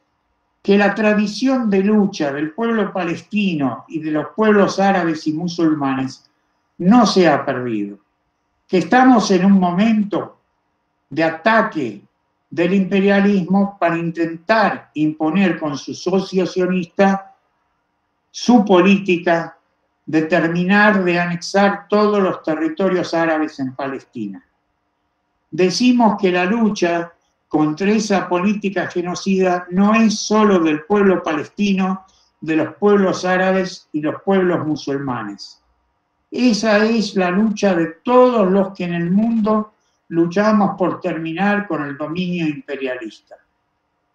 que la tradición de lucha del pueblo palestino y de los pueblos árabes y musulmanes no se ha perdido, que estamos en un momento de ataque del imperialismo para intentar imponer con su socio sionista su política de terminar de anexar todos los territorios árabes en Palestina. Decimos que la lucha contra esa política genocida no es solo del pueblo palestino, de los pueblos árabes y los pueblos musulmanes. Esa es la lucha de todos los que en el mundo luchamos por terminar con el dominio imperialista.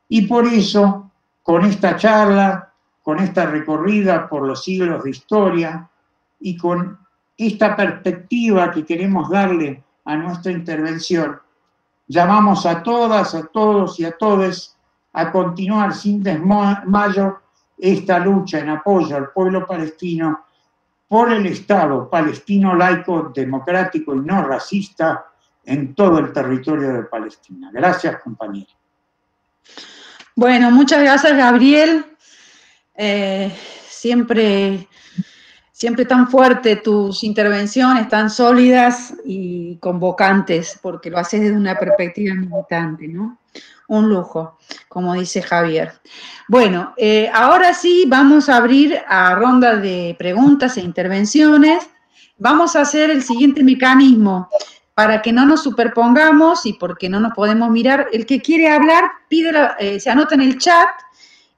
Y por eso, con esta charla, con esta recorrida por los siglos de historia y con esta perspectiva que queremos darle a nuestra intervención, llamamos a todas, a todos y a todes a continuar sin desmayo esta lucha en apoyo al pueblo palestino por el Estado palestino laico, democrático y no racista en todo el territorio de Palestina. Gracias, compañero. Bueno, muchas gracias, Gabriel. Siempre tan fuerte tus intervenciones, tan sólidas y convocantes, porque lo haces desde una perspectiva militante, ¿no? Un lujo, como dice Javier. Bueno, ahora sí vamos a abrir a ronda de preguntas e intervenciones. Vamos a hacer el siguiente mecanismo para que no nos superpongamos y porque no nos podemos mirar. El que quiere hablar, se anota en el chat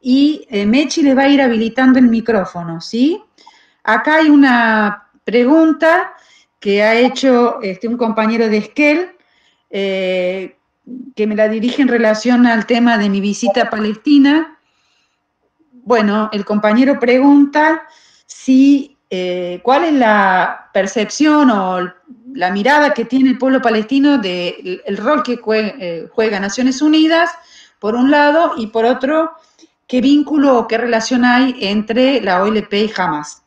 y Mechi le va a ir habilitando el micrófono, ¿sí? Acá hay una pregunta que ha hecho un compañero de Esquel, que me la dirige en relación al tema de mi visita a Palestina. Bueno, el compañero pregunta si cuál es la percepción o la mirada que tiene el pueblo palestino del rol que juega Naciones Unidas, por un lado, y por otro, qué vínculo o qué relación hay entre la OLP y Hamas.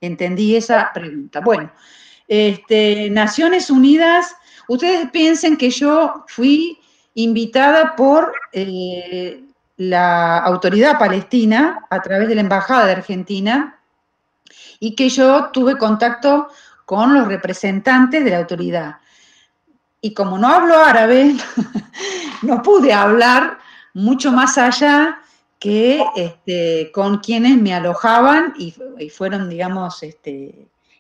Entendí esa pregunta. Bueno, Naciones Unidas, ustedes piensen que yo fui invitada por la autoridad palestina a través de la Embajada de Argentina y que yo tuve contacto con los representantes de la autoridad. Y como no hablo árabe, no pude hablar mucho más allá que con quienes me alojaban y fueron, digamos,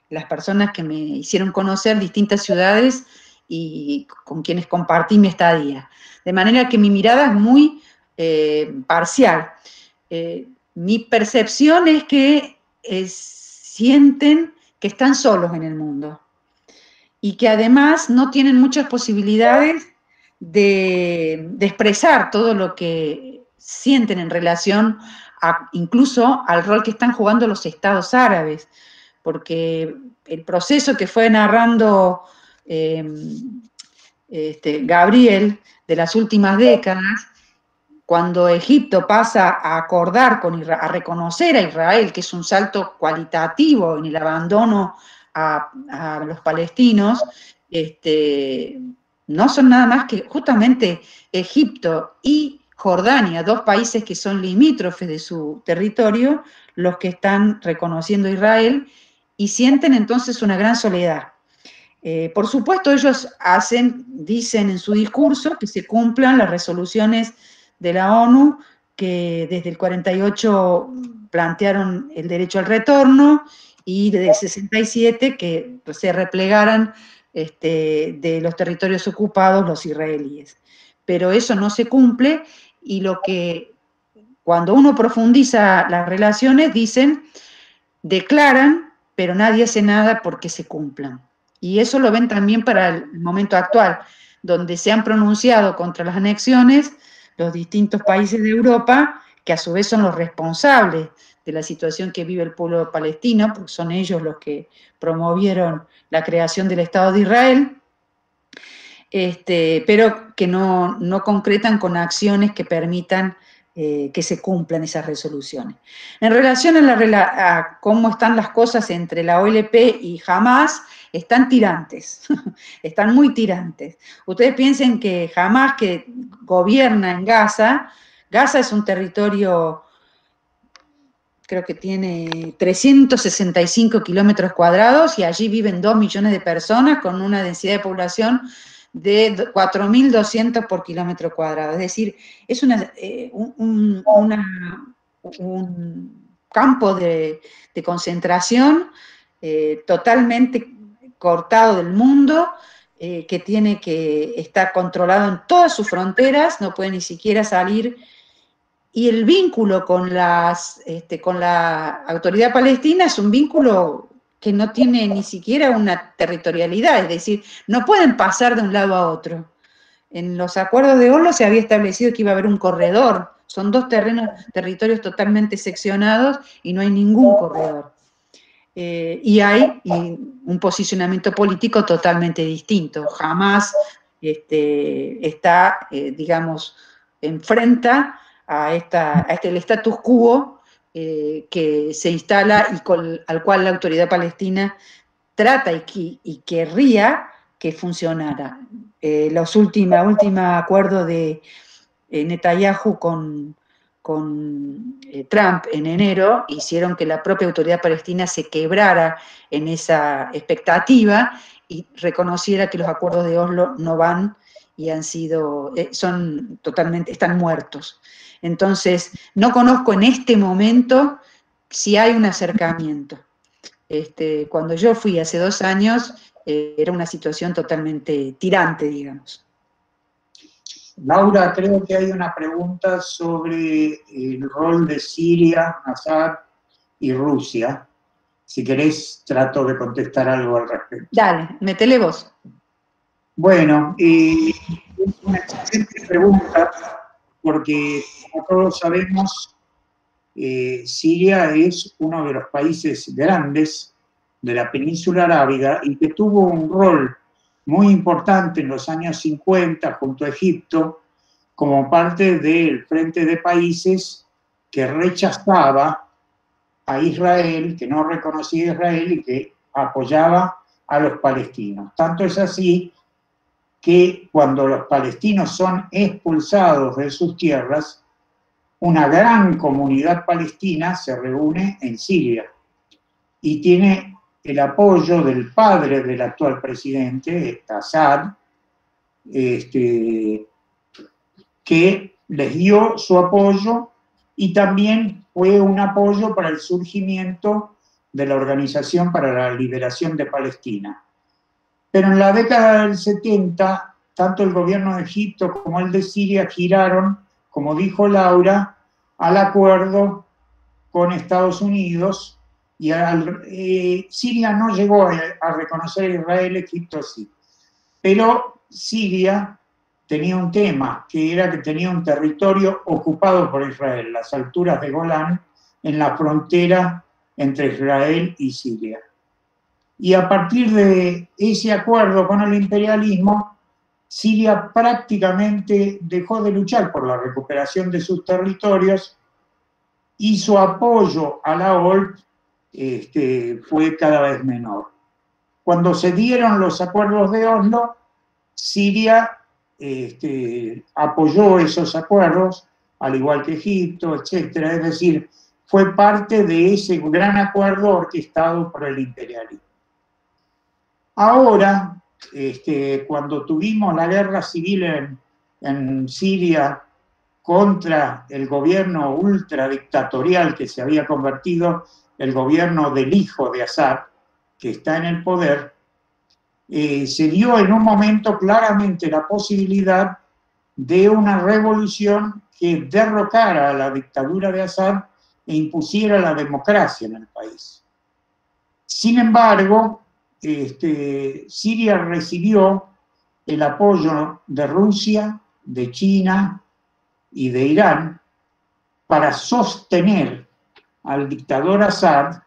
las personas que me hicieron conocer distintas ciudades y con quienes compartí mi estadía. De manera que mi mirada es muy parcial. Mi percepción es que sienten que están solos en el mundo y que además no tienen muchas posibilidades de expresar todo lo que sienten en relación incluso al rol que están jugando los estados árabes, porque el proceso que fue narrando Gabriel de las últimas décadas, cuando Egipto pasa a acordar a reconocer a Israel, que es un salto cualitativo en el abandono a los palestinos, no son nada más que justamente Egipto y Jordania, dos países que son limítrofes de su territorio, los que están reconociendo a Israel y sienten entonces una gran soledad. Por supuesto, ellos dicen en su discurso que se cumplan las resoluciones de la ONU, que desde el 48 plantearon el derecho al retorno y desde el 67 que se replegaran de los territorios ocupados los israelíes. Pero eso no se cumple y cuando uno profundiza las relaciones, declaran, pero nadie hace nada porque se cumplan. Y eso lo ven también para el momento actual, donde se han pronunciado contra las anexiones los distintos países de Europa, que a su vez son los responsables de la situación que vive el pueblo palestino, porque son ellos los que promovieron la creación del Estado de Israel, pero que no concretan con acciones que permitan que se cumplan esas resoluciones. En relación a cómo están las cosas entre la OLP y Hamás, están tirantes, están muy tirantes. Ustedes piensen que Hamás, que gobierna en Gaza, Gaza es un territorio, creo que tiene 365 kilómetros cuadrados y allí viven 2 millones de personas con una densidad de población de 4.200 por kilómetro cuadrado. Es decir, es un campo de concentración totalmente cortado del mundo, que está controlado en todas sus fronteras, no puede ni siquiera salir. Y el vínculo con la autoridad palestina es un vínculo que no tiene ni siquiera una territorialidad, es decir, no pueden pasar de un lado a otro. En los acuerdos de Oslo se había establecido que iba a haber un corredor, son dos territorios totalmente seccionados y no hay ningún corredor. Y hay un posicionamiento político totalmente distinto. Jamás enfrenta el status quo que se instala y al cual la autoridad palestina trata y querría que funcionara. Los últimos acuerdos de Netanyahu con Trump en enero hicieron que la propia autoridad palestina se quebrara en esa expectativa y reconociera que los acuerdos de Oslo no van y están muertos. Entonces, no conozco en este momento si hay un acercamiento. Cuando yo fui hace 2 años, era una situación totalmente tirante, digamos. Laura, creo que hay una pregunta sobre el rol de Siria, Assad y Rusia. Si querés, trato de contestar algo al respecto. Dale, métele vos. Bueno, es una excelente pregunta, porque como todos sabemos, Siria es uno de los países grandes de la península arábiga y que tuvo un rol muy importante en los años 50 junto a Egipto como parte del frente de países que rechazaba a Israel, que no reconocía a Israel y que apoyaba a los palestinos. Tanto es así que cuando los palestinos son expulsados de sus tierras, una gran comunidad palestina se reúne en Siria y tiene el apoyo del padre del actual presidente, Assad, que les dio su apoyo y también fue un apoyo para el surgimiento de la Organización para la Liberación de Palestina. Pero en la década del 70, tanto el gobierno de Egipto como el de Siria giraron, como dijo Laura, al acuerdo con Estados Unidos y Siria no llegó a reconocer a Israel, Egipto sí. Pero Siria tenía un tema, que era que tenía un territorio ocupado por Israel, las alturas de Golán, en la frontera entre Israel y Siria. Y a partir de ese acuerdo con el imperialismo, Siria prácticamente dejó de luchar por la recuperación de sus territorios y su apoyo a la OLP fue cada vez menor. Cuando se dieron los acuerdos de Oslo, Siria apoyó esos acuerdos, al igual que Egipto, etc. Es decir, fue parte de ese gran acuerdo orquestado por el imperialismo. Ahora, cuando tuvimos la guerra civil en Siria contra el gobierno ultradictatorial que se había convertido el gobierno del hijo de Assad, que está en el poder, se dio en un momento claramente la posibilidad de una revolución que derrocara a la dictadura de Assad e impusiera la democracia en el país. Sin embargo, Siria recibió el apoyo de Rusia, de China, y de Irán para sostener al dictador Assad,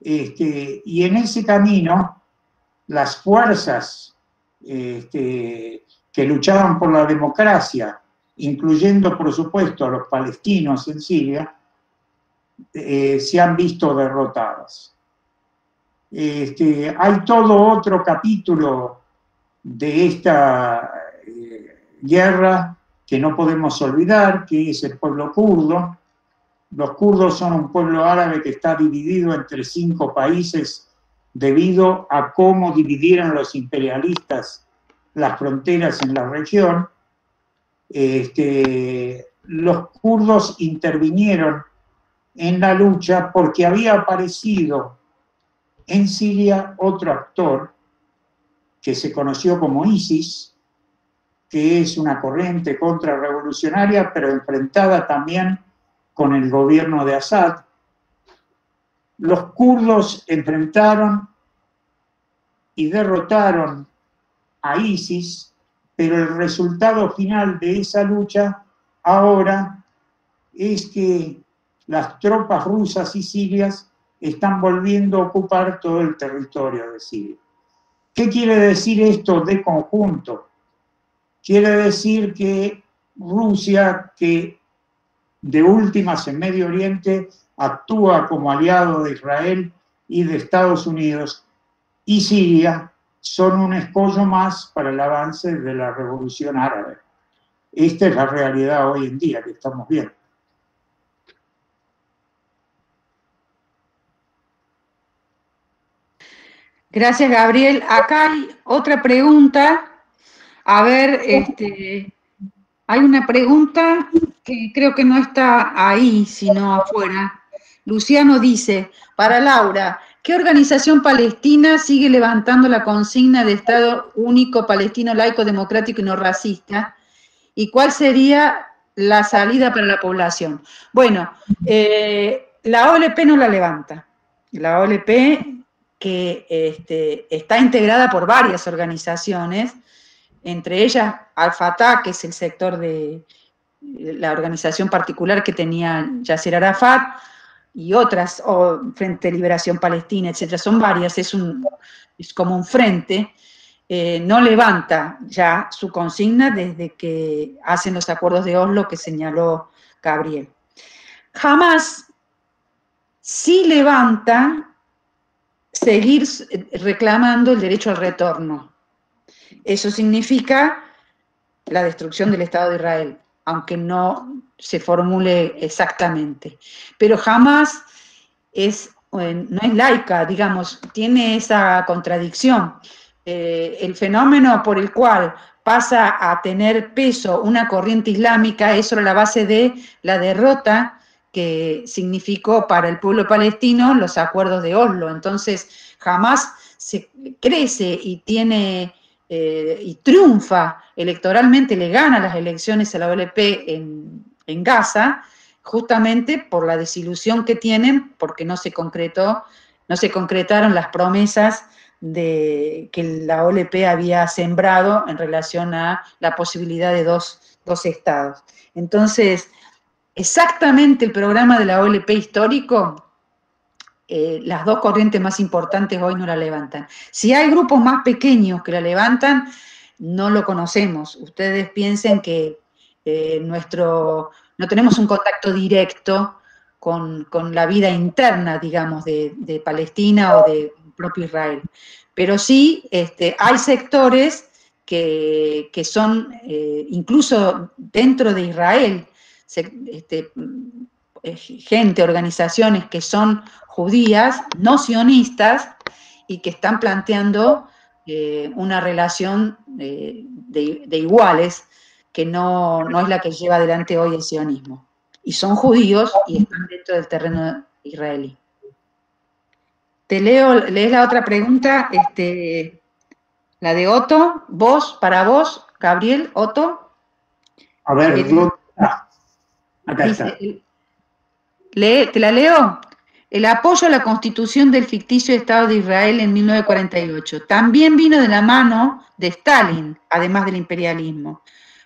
y en ese camino las fuerzas que luchaban por la democracia, incluyendo por supuesto a los palestinos en Siria, se han visto derrotadas. Hay todo otro capítulo de esta guerra que no podemos olvidar, que es el pueblo kurdo. Los kurdos son un pueblo árabe que está dividido entre 5 países debido a cómo dividieron los imperialistas las fronteras en la región. Los kurdos intervinieron en la lucha porque había aparecido en Siria otro actor que se conoció como ISIS, que es una corriente contrarrevolucionaria, pero enfrentada también con el gobierno de Assad. Los kurdos enfrentaron y derrotaron a ISIS, pero el resultado final de esa lucha ahora es que las tropas rusas y sirias están volviendo a ocupar todo el territorio de Siria. ¿Qué quiere decir esto de conjunto? Quiere decir que Rusia, que de últimas en Medio Oriente actúa como aliado de Israel y de Estados Unidos, y Siria son un escollo más para el avance de la revolución árabe. Esta es la realidad hoy en día que estamos viendo. Gracias, Gabriel. Acá hay otra pregunta. A ver, hay una pregunta que creo que no está ahí, sino afuera. Luciano dice, para Laura, ¿qué organización palestina sigue levantando la consigna de Estado único palestino laico, democrático y no racista? ¿Y cuál sería la salida para la población? Bueno, la OLP no la levanta. La OLP, que está integrada por varias organizaciones, entre ellas Al-Fatah, que es el sector de la organización particular que tenía Yasser Arafat, y otras, Frente de Liberación Palestina, etcétera, son varias, es como un frente, no levanta ya su consigna desde que hacen los acuerdos de Oslo que señaló Gabriel. Jamás sí levanta seguir reclamando el derecho al retorno. Eso significa la destrucción del Estado de Israel, aunque no se formule exactamente. Pero jamás no es laica, digamos, tiene esa contradicción. El fenómeno por el cual pasa a tener peso una corriente islámica es sobre la base de la derrota que significó para el pueblo palestino los acuerdos de Oslo. Entonces, jamás se crece y tiene y triunfa electoralmente, le gana las elecciones a la OLP en Gaza, justamente por la desilusión que tienen, porque no se concretaron las promesas que la OLP había sembrado en relación a la posibilidad de dos estados. Entonces, exactamente el programa de la OLP histórico, las dos corrientes más importantes hoy no la levantan. Si hay grupos más pequeños que la levantan, no lo conocemos. Ustedes piensen que no tenemos un contacto directo con la vida interna, digamos, de Palestina o de propio Israel. Pero sí hay sectores que son, incluso dentro de Israel, gente, organizaciones que son judías, no sionistas, y que están planteando una relación de iguales, que no es la que lleva adelante hoy el sionismo. Y son judíos y están dentro del terreno israelí. Lees la otra pregunta, la de Otto, para vos, Gabriel, Otto. A ver, acá está. ¿Te la leo? El apoyo a la constitución del ficticio Estado de Israel en 1948 también vino de la mano de Stalin, además del imperialismo.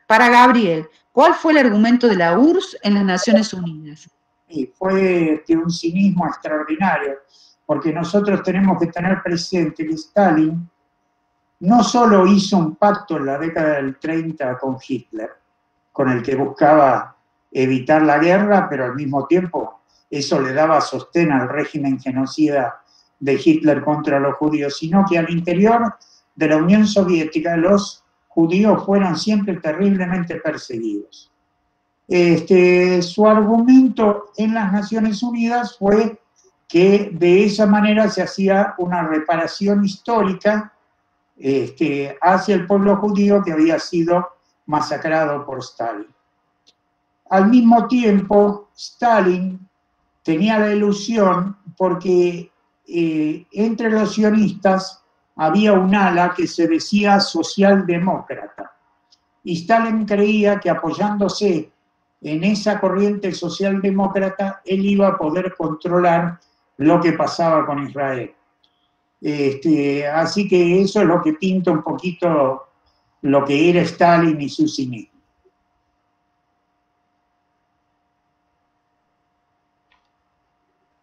Para Gabriel, ¿Cuál fue el argumento de la URSS en las Naciones Unidas? Y fue de un cinismo extraordinario, porque nosotros tenemos que tener presente que Stalin no solo hizo un pacto en la década del 30 con Hitler, con el que buscaba evitar la guerra, pero al mismo tiempo eso le daba sostén al régimen genocida de Hitler contra los judíos, sino que al interior de la Unión Soviética los judíos fueron siempre terriblemente perseguidos. Su argumento en las Naciones Unidas fue que de esa manera se hacía una reparación histórica hacia el pueblo judío que había sido masacrado por Stalin. Al mismo tiempo, Stalin tenía la ilusión porque entre los sionistas había un ala que se decía socialdemócrata. Y Stalin creía que apoyándose en esa corriente socialdemócrata, él iba a poder controlar lo que pasaba con Israel. Así que eso es lo que pinta un poquito lo que era Stalin y su cinismo.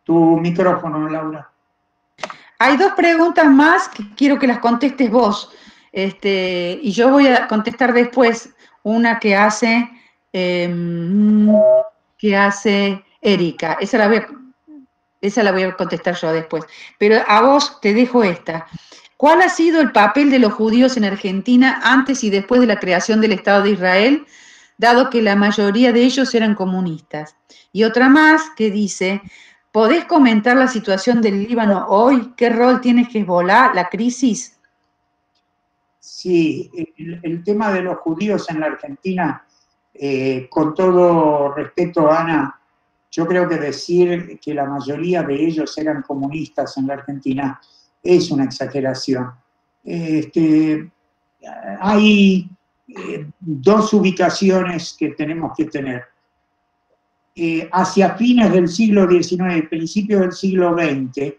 Tu micrófono, Laura. Hay dos preguntas más que quiero que las contestes vos, y yo voy a contestar después una que hace Erika. Esa la voy a contestar yo después. Pero a vos te dejo esta. ¿Cuál ha sido el papel de los judíos en Argentina antes y después de la creación del Estado de Israel, dado que la mayoría de ellos eran comunistas? Y otra más que dice, ¿podés comentar la situación del Líbano hoy? ¿Qué rol tiene Hezbolá, la crisis? Sí, el tema de los judíos en la Argentina, con todo respeto, Ana, yo creo que decir que la mayoría de ellos eran comunistas en la Argentina es una exageración. Hay dos ubicaciones que tenemos que tener. Hacia fines del siglo XIX, principios del siglo XX,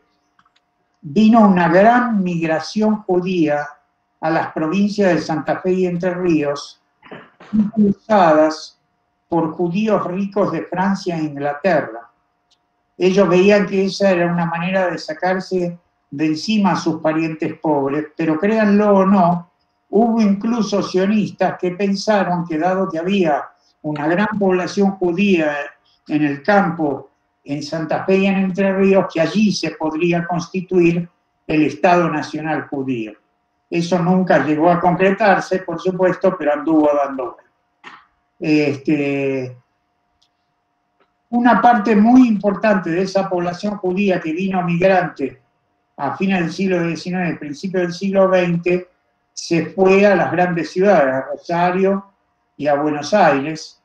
vino una gran migración judía a las provincias de Santa Fe y Entre Ríos, impulsadas por judíos ricos de Francia e Inglaterra. Ellos veían que esa era una manera de sacarse de encima a sus parientes pobres, pero créanlo o no, hubo incluso sionistas que pensaron que dado que había una gran población judía en el campo, en Santa Fe y en Entre Ríos, que allí se podría constituir el Estado Nacional Judío. Eso nunca llegó a concretarse, por supuesto, pero anduvo dando vueltas. Una parte muy importante de esa población judía que vino migrante a fines del siglo XIX, principios del siglo XX, se fue a las grandes ciudades, a Rosario y a Buenos Aires.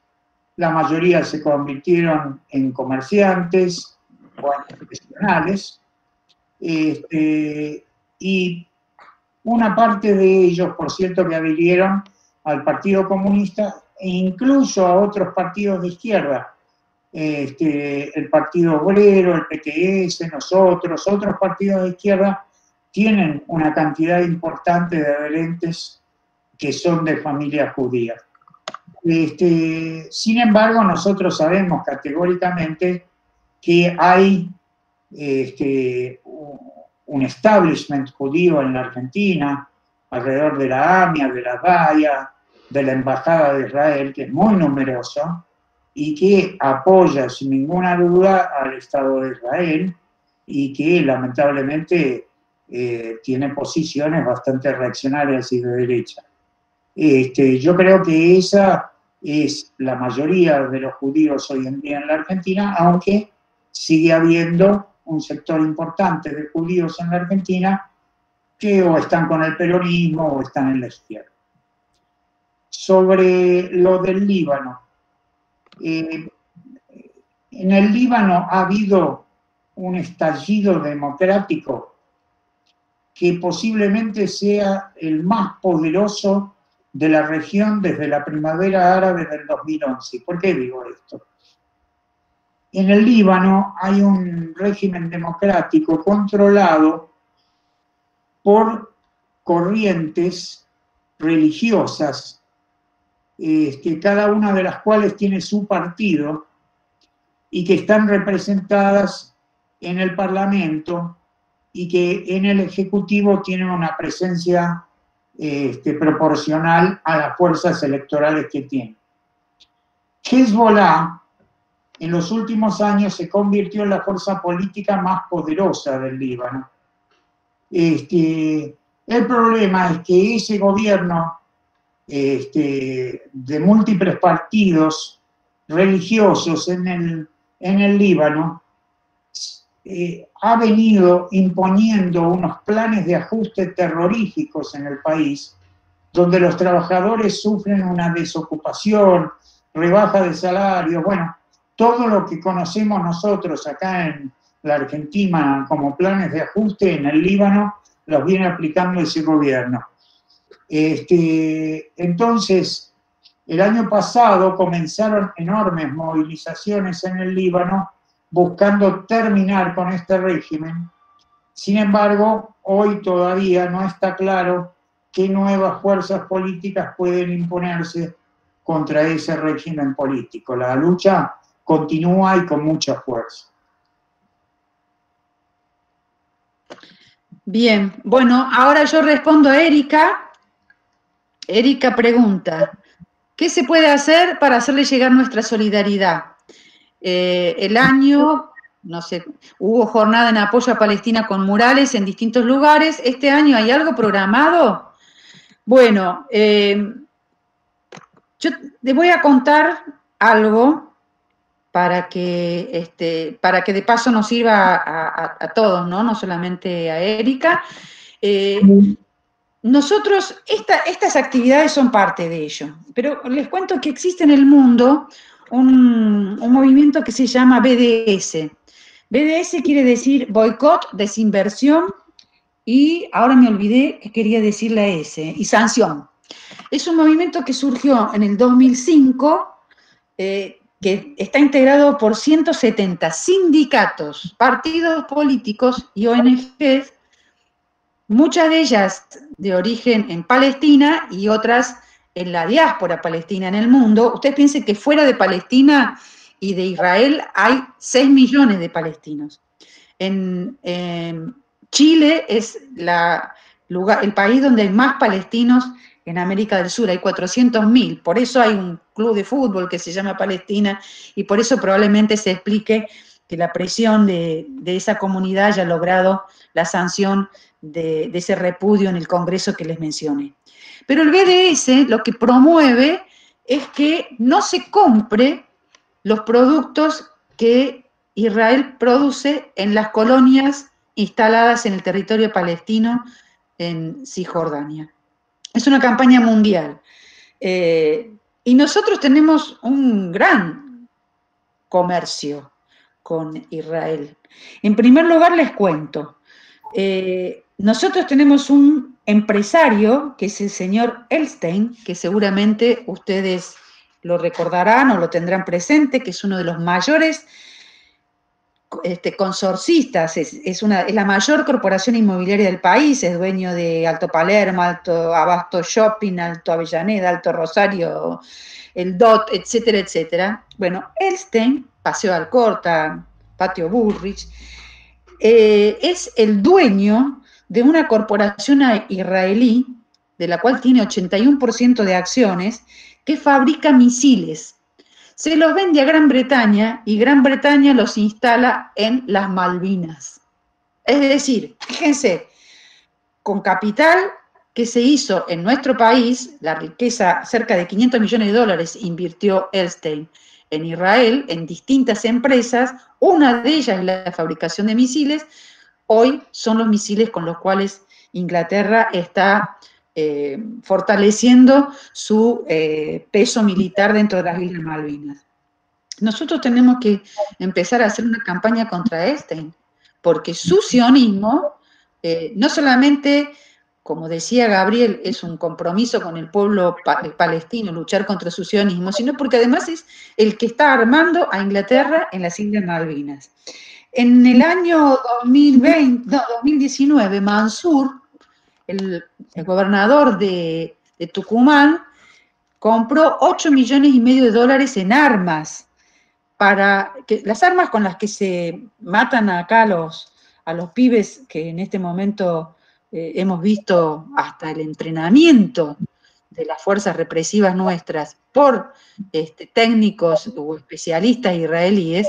La mayoría se convirtieron en comerciantes o en profesionales. Y una parte de ellos, por cierto, que adhirieron al Partido Comunista e incluso a otros partidos de izquierda. El Partido Obrero, el PTS, nosotros, otros partidos de izquierda, tienen una cantidad importante de adherentes que son de familias judías. Sin embargo, nosotros sabemos categóricamente que hay un establishment judío en la Argentina, alrededor de la AMIA, de la DAIA, de la Embajada de Israel, que es muy numeroso, y que apoya sin ninguna duda al Estado de Israel, y que lamentablemente tiene posiciones bastante reaccionarias y de derecha. Yo creo que esa es la mayoría de los judíos hoy en día en la Argentina, aunque sigue habiendo un sector importante de judíos en la Argentina que o están con el peronismo o están en la izquierda. Sobre lo del Líbano. En el Líbano ha habido un estallido democrático que posiblemente sea el más poderoso de la región desde la primavera árabe del 2011. ¿Por qué digo esto? En el Líbano hay un régimen democrático controlado por corrientes religiosas cada una de las cuales tiene su partido y que están representadas en el Parlamento y que en el Ejecutivo tienen una presencia proporcional a las fuerzas electorales que tienen. Hezbollah en los últimos años se convirtió en la fuerza política más poderosa del Líbano. El problema es que ese gobierno de múltiples partidos religiosos en el Líbano ha venido imponiendo unos planes de ajuste terroríficos en el país, donde los trabajadores sufren una desocupación, rebaja de salarios, bueno, todo lo que conocemos nosotros acá en la Argentina como planes de ajuste, en el Líbano los viene aplicando ese gobierno. Entonces, el año pasado comenzaron enormes movilizaciones en el Líbano buscando terminar con este régimen. Sin embargo, hoy todavía no está claro qué nuevas fuerzas políticas pueden imponerse contra ese régimen político. La lucha continúa y con mucha fuerza. Bien, bueno, ahora yo respondo a Erika. Erika pregunta, ¿qué se puede hacer para hacerle llegar nuestra solidaridad? El año, no sé, hubo jornada en apoyo a Palestina con murales en distintos lugares. ¿Este año hay algo programado? Bueno, yo les voy a contar algo para que de paso nos sirva a todos, ¿no? No solamente a Erika. Nosotros, estas actividades son parte de ello, pero les cuento que existe en el mundo un movimiento que se llama BDS. BDS quiere decir boicot, desinversión, y ahora me olvidé que quería decir la S, y sanción. Es un movimiento que surgió en el 2005, que está integrado por 170 sindicatos, partidos políticos y ONGs, muchas de ellas de origen en Palestina y otras en la diáspora palestina en el mundo. Ustedes piensen que fuera de Palestina y de Israel hay 6 millones de palestinos. En Chile es el país donde hay más palestinos en América del Sur, hay 400.000, por eso hay un club de fútbol que se llama Palestina y por eso probablemente se explique que la presión de esa comunidad haya logrado la sanción de ese repudio en el Congreso que les mencioné. Pero el BDS lo que promueve es que no se compre los productos que Israel produce en las colonias instaladas en el territorio palestino en Cisjordania. Es una campaña mundial. Y nosotros tenemos un gran comercio con Israel. En primer lugar, les cuento. Nosotros tenemos un empresario, que es el señor Elstein, que seguramente ustedes lo recordarán o lo tendrán presente, que es uno de los mayores consorcistas, es la mayor corporación inmobiliaria del país, es dueño de Alto Palermo, Alto Abasto Shopping, Alto Avellaneda, Alto Rosario, el DOT, etcétera, etcétera. Bueno, Elstein, Paseo Alcorta, Patio Bullrich, es el dueño de una corporación israelí, de la cual tiene 81% de acciones, que fabrica misiles. Se los vende a Gran Bretaña y Gran Bretaña los instala en las Malvinas. Es decir, fíjense, con capital que se hizo en nuestro país, la riqueza, cerca de 500 millones de dólares invirtió Elstein en Israel, en distintas empresas, una de ellas es la fabricación de misiles. Hoy son los misiles con los cuales Inglaterra está fortaleciendo su peso militar dentro de las Islas Malvinas. Nosotros tenemos que empezar a hacer una campaña contra Elstein, porque su sionismo, no solamente, como decía Gabriel, es un compromiso con el pueblo palestino, luchar contra su sionismo, sino porque además es el que está armando a Inglaterra en las Islas Malvinas. En el año 2019, Mansur, el gobernador de Tucumán, compró 8,5 millones de dólares en armas, para que las armas con las que se matan acá a los pibes, que en este momento hemos visto hasta el entrenamiento de las fuerzas represivas nuestras por técnicos o especialistas israelíes,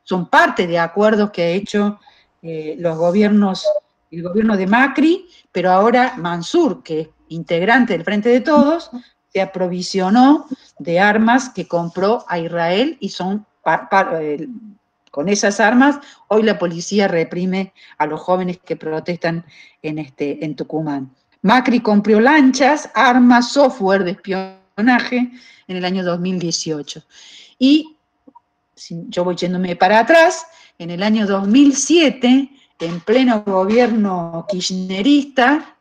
son parte de acuerdos que ha hecho los gobiernos, el gobierno de Macri, pero ahora Mansur, que es integrante del Frente de Todos, se aprovisionó de armas que compró a Israel y son con esas armas, hoy la policía reprime a los jóvenes que protestan en Tucumán. Macri compró lanchas, armas, software de espionaje en el año 2018. Y yo voy yéndome para atrás, en el año 2007, en pleno gobierno kirchnerista,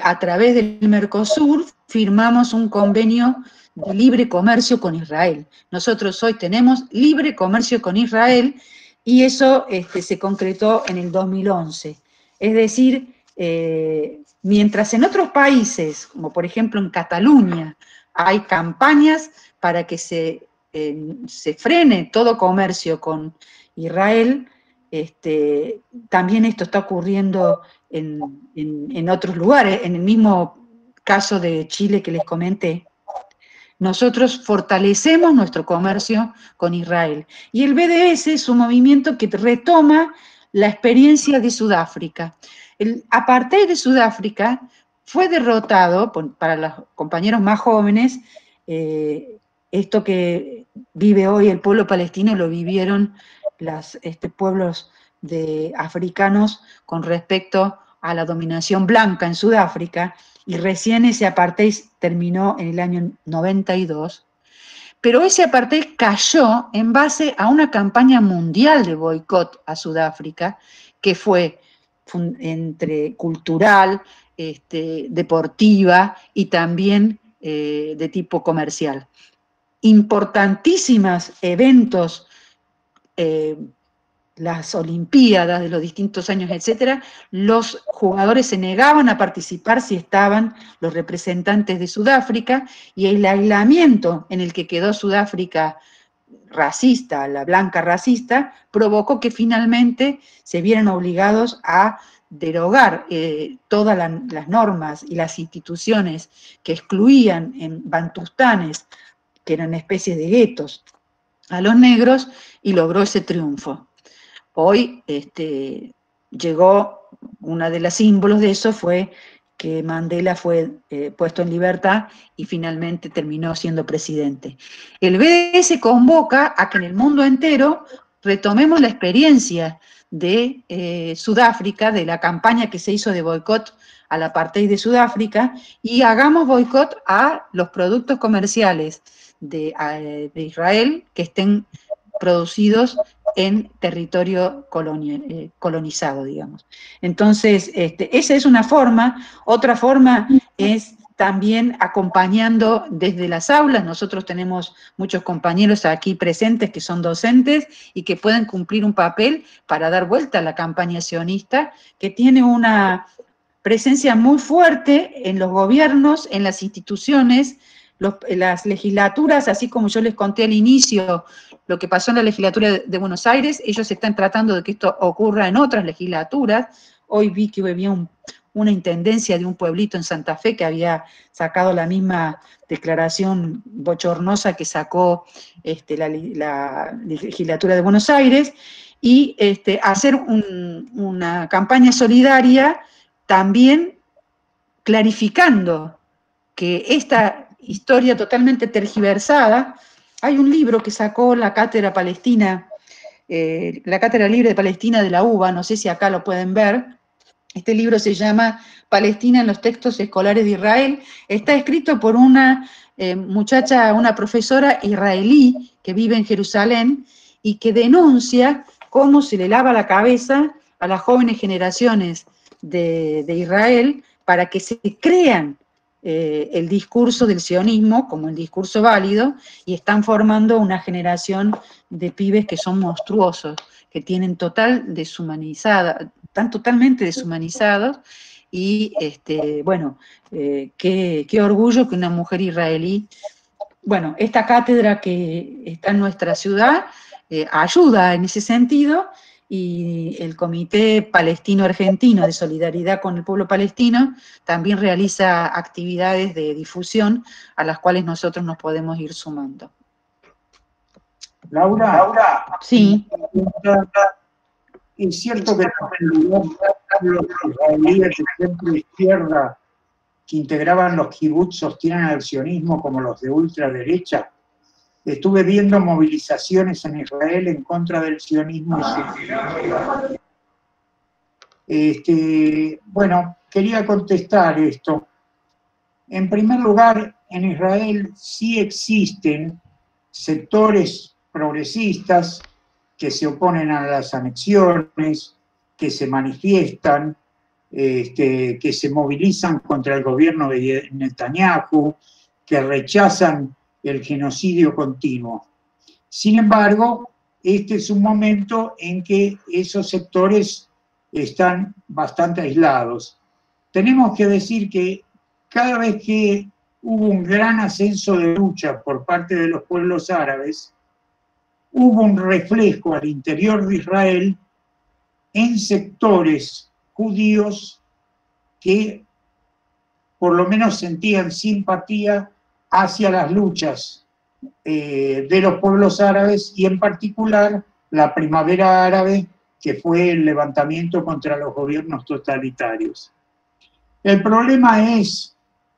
a través del Mercosur, firmamos un convenio de libre comercio con Israel. Nosotros hoy tenemos libre comercio con Israel y eso se concretó en el 2011. Es decir, mientras en otros países, como por ejemplo en Cataluña, hay campañas para que se frene todo comercio con Israel, también esto está ocurriendo en otros lugares. En el mismo caso de Chile que les comenté, nosotros fortalecemos nuestro comercio con Israel. Y el BDS es un movimiento que retoma la experiencia de Sudáfrica. El apartheid de Sudáfrica fue derrotado, para los compañeros más jóvenes, esto que vive hoy el pueblo palestino lo vivieron los pueblos africanos con respecto a la dominación blanca en Sudáfrica, y recién ese apartheid terminó en el año 92, pero ese apartheid cayó en base a una campaña mundial de boicot a Sudáfrica, que fue entre cultural, deportiva y también de tipo comercial. Importantísimos eventos, las Olimpiadas de los distintos años, etcétera, los jugadores se negaban a participar si estaban los representantes de Sudáfrica, y el aislamiento en el que quedó Sudáfrica racista, la blanca racista, provocó que finalmente se vieran obligados a derogar todas las normas y las instituciones que excluían en bantustanes, que eran especies de guetos, a los negros, y logró ese triunfo. Hoy llegó, una de los símbolos de eso fue que Mandela fue puesto en libertad y finalmente terminó siendo presidente. El BDS convoca a que en el mundo entero retomemos la experiencia de Sudáfrica, de la campaña que se hizo de boicot al apartheid de Sudáfrica, y hagamos boicot a los productos comerciales de Israel que estén producidos en territorio colonizado, digamos. Entonces, esa es una forma. Otra forma es también acompañando desde las aulas. Nosotros tenemos muchos compañeros aquí presentes que son docentes y que pueden cumplir un papel para dar vuelta a la campaña sionista, que tiene una presencia muy fuerte en los gobiernos, en las instituciones, las legislaturas, así como yo les conté al inicio lo que pasó en la legislatura de Buenos Aires. Ellos están tratando de que esto ocurra en otras legislaturas. Hoy vi que había una intendencia de un pueblito en Santa Fe que había sacado la misma declaración bochornosa que sacó la legislatura de Buenos Aires, y hacer una campaña solidaria también clarificando que esta historia totalmente tergiversada. Hay un libro que sacó la Cátedra Palestina, la Cátedra Libre de Palestina de la UBA, no sé si acá lo pueden ver. Este libro se llama Palestina en los textos escolares de Israel. Está escrito por una muchacha, una profesora israelí que vive en Jerusalén y que denuncia cómo se le lava la cabeza a las jóvenes generaciones de Israel para que se crean el discurso del sionismo como el discurso válido, y están formando una generación de pibes que son monstruosos, que tienen están totalmente deshumanizados, y bueno, qué orgullo que una mujer israelí, bueno, esta cátedra que está en nuestra ciudad ayuda en ese sentido, y el Comité Palestino-Argentino de Solidaridad con el Pueblo Palestino también realiza actividades de difusión a las cuales nosotros nos podemos ir sumando. Laura, sí. Es cierto que los israelíes de centro izquierda que integraban los kibbutz sostienen al sionismo como los de ultraderecha. Estuve viendo movilizaciones en Israel en contra del sionismo. Bueno, quería contestar esto. En primer lugar, en Israel sí existen sectores progresistas que se oponen a las anexiones, que se manifiestan, que se movilizan contra el gobierno de Netanyahu, que rechazan el genocidio continuo. Sin embargo, este es un momento en que esos sectores están bastante aislados. Tenemos que decir que cada vez que hubo un gran ascenso de lucha por parte de los pueblos árabes, hubo un reflejo al interior de Israel en sectores judíos que por lo menos sentían simpatía hacia las luchas de los pueblos árabes, y en particular la primavera árabe, que fue el levantamiento contra los gobiernos totalitarios. El problema es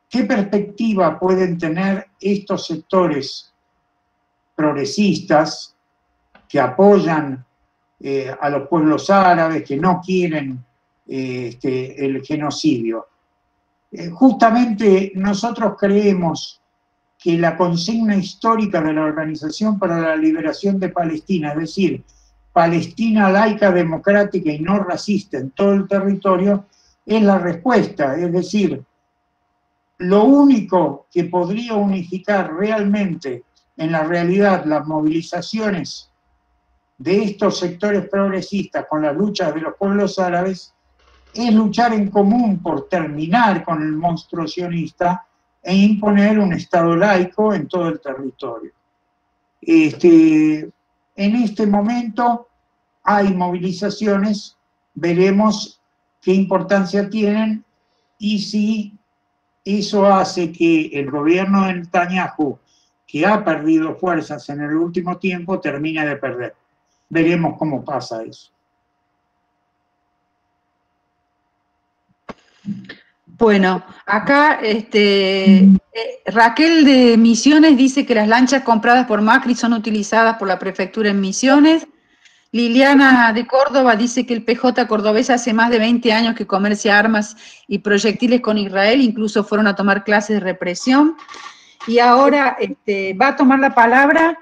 qué perspectiva pueden tener estos sectores progresistas que apoyan a los pueblos árabes, que no quieren el genocidio. Justamente nosotros creemos que la consigna histórica de la Organización para la Liberación de Palestina, es decir, Palestina laica, democrática y no racista en todo el territorio, es la respuesta. Es decir, lo único que podría unificar realmente en la realidad las movilizaciones de estos sectores progresistas con las luchas de los pueblos árabes es luchar en común por terminar con el monstruo sionista e imponer un Estado laico en todo el territorio. En este momento hay movilizaciones, veremos qué importancia tienen y si eso hace que el gobierno de Netanyahu, que ha perdido fuerzas en el último tiempo, termine de perder. Veremos cómo pasa eso. Bueno, acá Raquel de Misiones dice que las lanchas compradas por Macri son utilizadas por la prefectura en Misiones. Liliana de Córdoba dice que el PJ cordobés hace más de 20 años que comercia armas y proyectiles con Israel, incluso fueron a tomar clases de represión. Y ahora va a tomar la palabra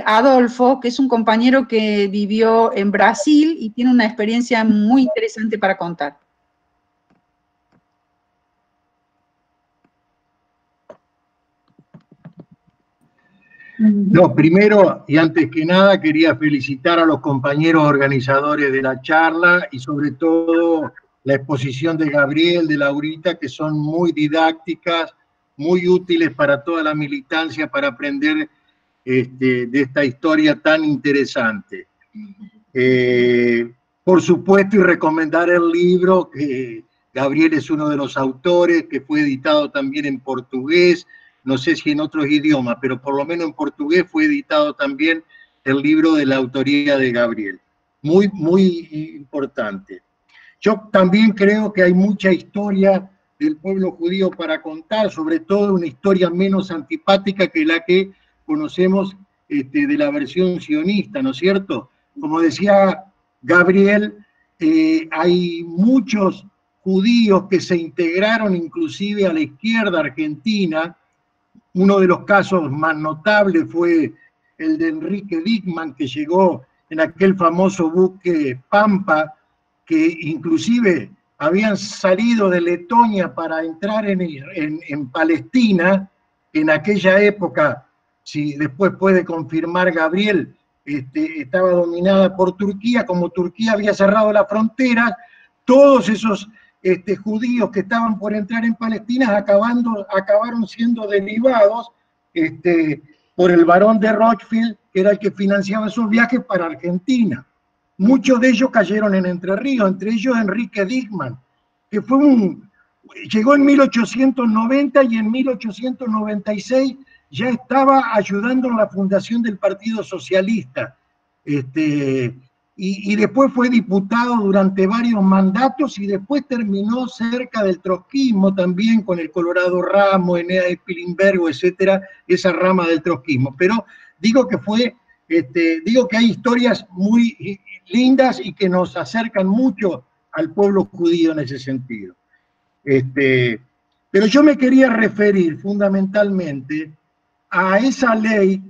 Adolfo, que es un compañero que vivió en Brasil y tiene una experiencia muy interesante para contar. No, primero y antes que nada quería felicitar a los compañeros organizadores de la charla y sobre todo la exposición de Gabriel, de Laurita, que son muy didácticas, muy útiles para toda la militancia para aprender de esta historia tan interesante. Por supuesto, y recomendar el libro, que Gabriel es uno de los autores, que fue editado también en portugués, no sé si en otros idiomas, pero por lo menos en portugués fue editado también el libro de la autoría de Gabriel. Muy, muy importante. Yo también creo que hay mucha historia del pueblo judío para contar, sobre todo una historia menos antipática que la que conocemos de la versión sionista, ¿no es cierto? Como decía Gabriel, hay muchos judíos que se integraron inclusive a la izquierda argentina. Uno de los casos más notables fue el de Enrique Dickmann, que llegó en aquel famoso buque Pampa, que inclusive habían salido de Letonia para entrar en Palestina. En aquella época, si después puede confirmar Gabriel, estaba dominada por Turquía. Como Turquía había cerrado la frontera, todos esos judíos que estaban por entrar en Palestina acabaron siendo derivados por el barón de Rothschild, que era el que financiaba esos viajes para Argentina. Muchos de ellos cayeron en Entre Ríos, entre ellos Enrique Dickmann, que llegó en 1890 y en 1896 ya estaba ayudando en la fundación del Partido Socialista. Y después fue diputado durante varios mandatos y después terminó cerca del trotskismo también con el Colorado Ramos, Eneas de Pilimbergo, etcétera, esa rama del trotskismo. Pero digo que digo que hay historias muy lindas y que nos acercan mucho al pueblo judío en ese sentido. Pero yo me quería referir fundamentalmente a esa ley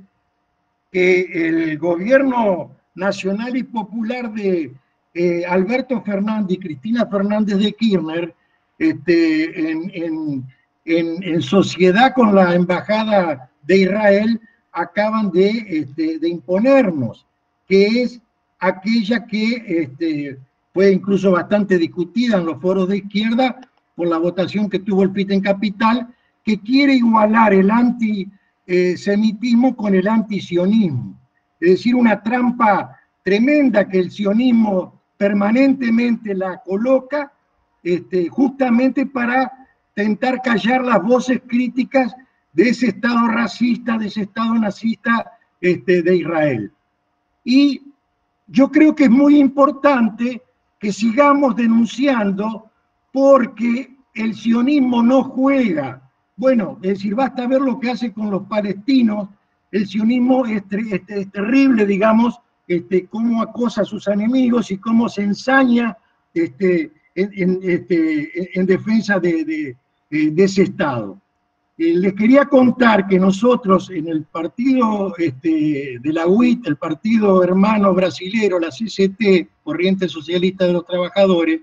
que el gobierno nacional y popular de Alberto Fernández y Cristina Fernández de Kirchner, en sociedad con la Embajada de Israel, acaban de imponernos, que es aquella que fue incluso bastante discutida en los foros de izquierda por la votación que tuvo el PIT en Capital, que quiere igualar el antisemitismo con el antisionismo. Es decir, una trampa tremenda que el sionismo permanentemente la coloca justamente para tentar callar las voces críticas de ese Estado racista, de ese Estado nazista de Israel. Y yo creo que es muy importante que sigamos denunciando porque el sionismo no juega. Bueno, es decir, basta ver lo que hace con los palestinos. El sionismo es terrible, digamos, cómo acosa a sus enemigos y cómo se ensaña en defensa de ese Estado. Les quería contar que nosotros en el partido de la UIT, el partido hermano brasilero, la CCT, Corriente Socialista de los Trabajadores,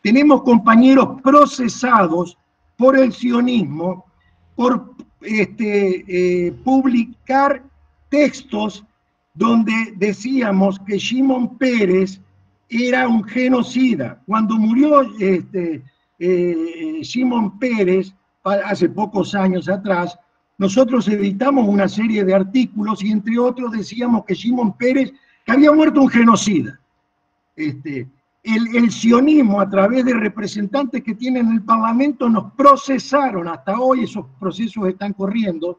tenemos compañeros procesados por el sionismo por publicar textos donde decíamos que Shimon Peres era un genocida. Cuando murió Shimon Peres, hace pocos años atrás, nosotros editamos una serie de artículos y entre otros decíamos que Shimon Peres, que había muerto un genocida. El sionismo, a través de representantes que tienen en el Parlamento, nos procesaron. Hasta hoy esos procesos están corriendo.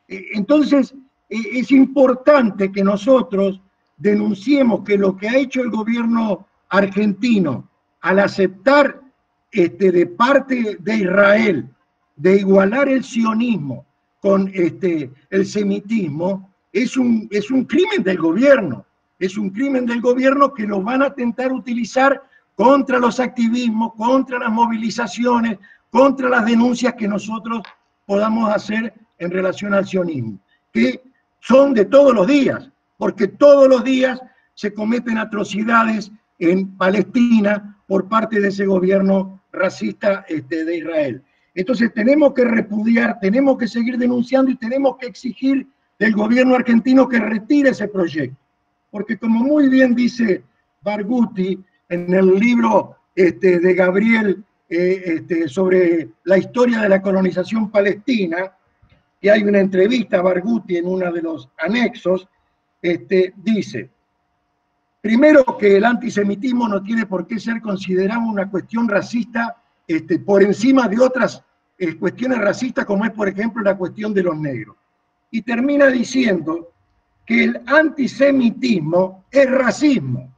Entonces, es importante que nosotros denunciemos que lo que ha hecho el gobierno argentino al aceptar de parte de Israel de igualar el sionismo con el semitismo es un crimen del gobierno. Es un crimen del gobierno que lo van a intentar utilizar contra los activismos, contra las movilizaciones, contra las denuncias que nosotros podamos hacer en relación al sionismo, que son de todos los días, porque todos los días se cometen atrocidades en Palestina por parte de ese gobierno racista de Israel. Entonces tenemos que repudiar, tenemos que seguir denunciando y tenemos que exigir del gobierno argentino que retire ese proyecto. Porque como muy bien dice Barghouti en el libro de Gabriel sobre la historia de la colonización palestina, que hay una entrevista a Barghouti en uno de los anexos, dice, primero que el antisemitismo no tiene por qué ser considerado una cuestión racista por encima de otras cuestiones racistas como es por ejemplo la cuestión de los negros. Y termina diciendo que el antisemitismo es racismo,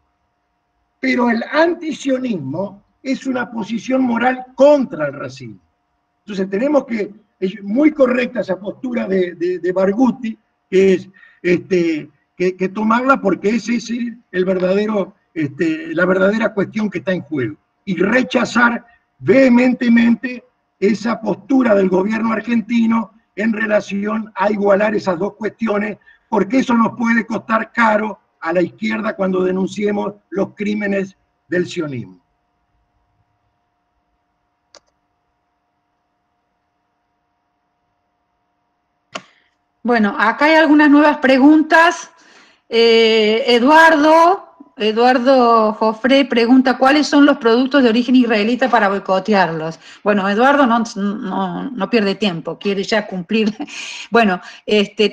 pero el antisionismo es una posición moral contra el racismo. Entonces tenemos que, es muy correcta esa postura de Barghouti, que es que tomarla porque ese es el verdadero, la verdadera cuestión que está en juego. Y rechazar vehementemente esa postura del gobierno argentino en relación a igualar esas dos cuestiones, porque eso nos puede costar caro a la izquierda cuando denunciemos los crímenes del sionismo. Bueno, acá hay algunas nuevas preguntas. Eduardo Eduardo Jofré pregunta cuáles son los productos de origen israelita para boicotearlos. Bueno, Eduardo no pierde tiempo, quiere ya cumplir. Bueno,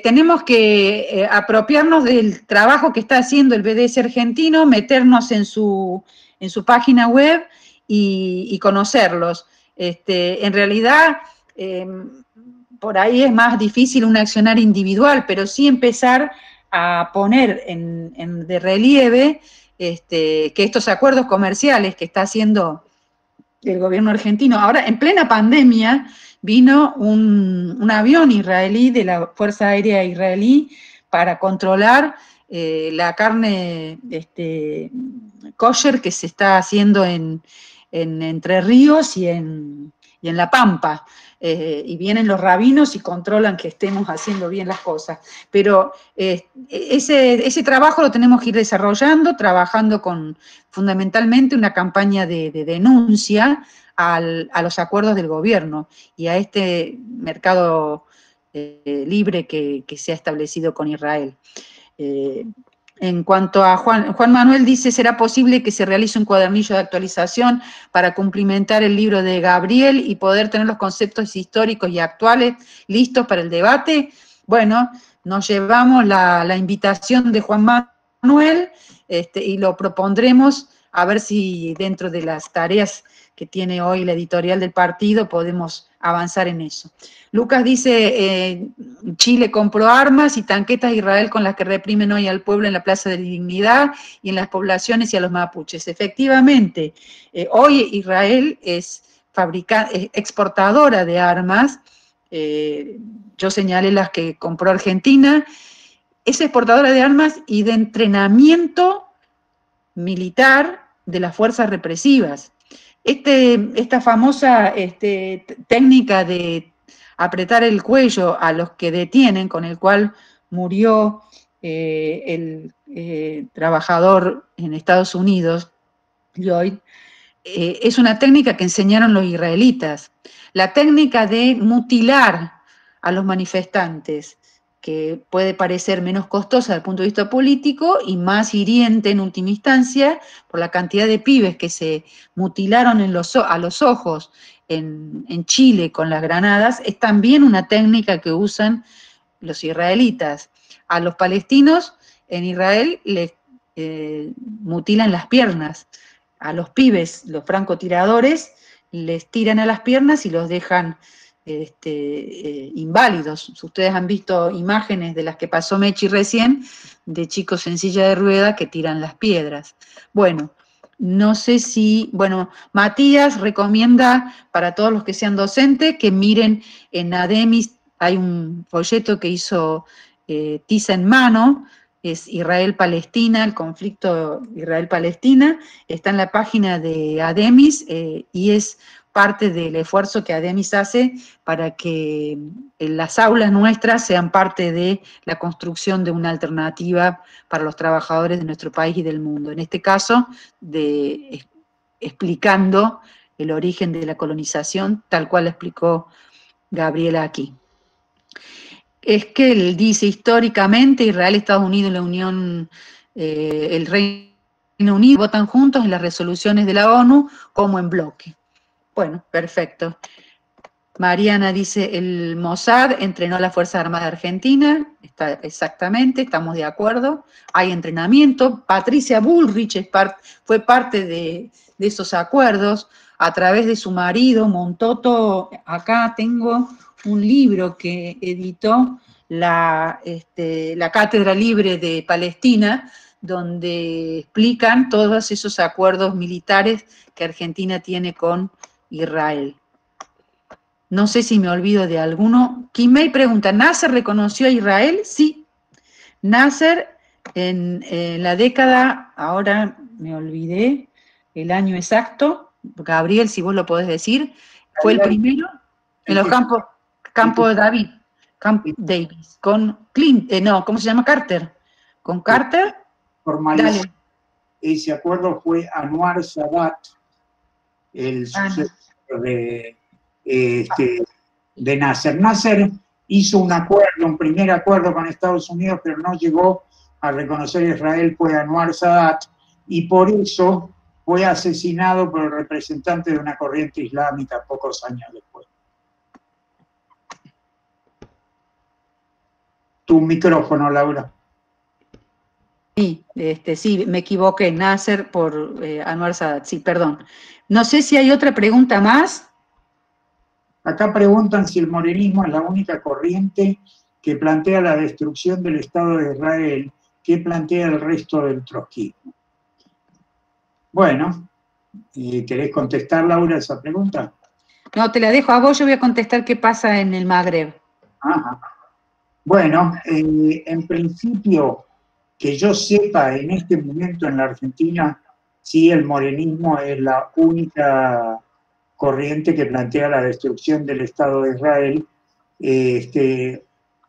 tenemos que apropiarnos del trabajo que está haciendo el BDS argentino, meternos en su página web y conocerlos. En realidad, por ahí es más difícil un accionar individual, pero sí empezar a poner de relieve que estos acuerdos comerciales que está haciendo el gobierno argentino. Ahora, en plena pandemia, vino un avión israelí de la Fuerza Aérea Israelí para controlar la carne kosher que se está haciendo en Entre Ríos y en La Pampa. Y vienen los rabinos y controlan que estemos haciendo bien las cosas. Pero ese trabajo lo tenemos que ir desarrollando, trabajando con fundamentalmente una campaña de denuncia a los acuerdos del gobierno y a este mercado libre que se ha establecido con Israel. En cuanto a Juan Manuel dice, ¿será posible que se realice un cuadernillo de actualización para cumplimentar el libro de Gabriel y poder tener los conceptos históricos y actuales listos para el debate? Bueno, nos llevamos la invitación de Juan Manuel y lo propondremos a ver si dentro de las tareas que tiene hoy la editorial del partido podemos avanzar en eso. Lucas dice, Chile compró armas y tanquetas de Israel con las que reprimen hoy al pueblo en la Plaza de la Dignidad y en las poblaciones y a los mapuches. Efectivamente, hoy Israel es exportadora de armas, yo señalé las que compró Argentina, es exportadora de armas y de entrenamiento militar de las fuerzas represivas. Esta famosa técnica de apretar el cuello a los que detienen, con el cual murió el trabajador en Estados Unidos, Lloyd, es una técnica que enseñaron los israelitas. La técnica de mutilar a los manifestantes, que puede parecer menos costosa desde el punto de vista político y más hiriente en última instancia por la cantidad de pibes que se mutilaron a los ojos en Chile con las granadas, es también una técnica que usan los israelitas. A los palestinos en Israel les mutilan las piernas, a los pibes, los francotiradores, les tiran a las piernas y los dejan inválidos. Ustedes han visto imágenes de las que pasó Mechi recién, de chicos en silla de ruedas que tiran las piedras. Bueno, no sé si, Matías recomienda para todos los que sean docentes que miren en Ademis, hay un folleto que hizo Tiza en Mano, es Israel-Palestina, el conflicto Israel-Palestina, está en la página de Ademis y es parte del esfuerzo que Ademis hace para que las aulas nuestras sean parte de la construcción de una alternativa para los trabajadores de nuestro país y del mundo. En este caso, explicando el origen de la colonización, tal cual explicó Gabriela aquí. Es que él dice, históricamente, Israel, Estados Unidos, la Unión, el Reino Unido votan juntos en las resoluciones de la ONU como en bloque. Bueno, perfecto. Mariana dice, el Mossad entrenó a la Fuerza Armada Argentina, exactamente, estamos de acuerdo, hay entrenamiento. Patricia Bullrich fue parte de esos acuerdos, a través de su marido montó todo. Acá tengo un libro que editó la Cátedra Libre de Palestina, donde explican todos esos acuerdos militares que Argentina tiene con Israel. No sé si me olvido de alguno. Kimei pregunta, ¿Nasser reconoció a Israel? Sí. Nasser en la década, ahora me olvidé el año exacto, Gabriel, si vos lo podés decir, fue el primero en los campos de Davis, con ¿cómo se llama? Carter. Con Carter. Formalizó. Ese acuerdo fue Anwar Sadat, el sucesor de Nasser. Nasser hizo un primer acuerdo con Estados Unidos, pero no llegó a reconocer a Israel, fue Anwar Sadat, y por eso fue asesinado por el representante de una corriente islámica pocos años después. Tu micrófono, Laura. Sí, sí, me equivoqué, Nasser por Anwar Sadat, sí, perdón. No sé si hay otra pregunta más. Acá preguntan si el morenismo es la única corriente que plantea la destrucción del Estado de Israel, que plantea el resto del trotskismo. Bueno, ¿querés contestar, Laura, esa pregunta? No, te la dejo a vos, yo voy a contestar qué pasa en el Magreb. Ajá. Bueno, en principio, que yo sepa, en este momento en la Argentina, sí, el morenismo es la única corriente que plantea la destrucción del Estado de Israel.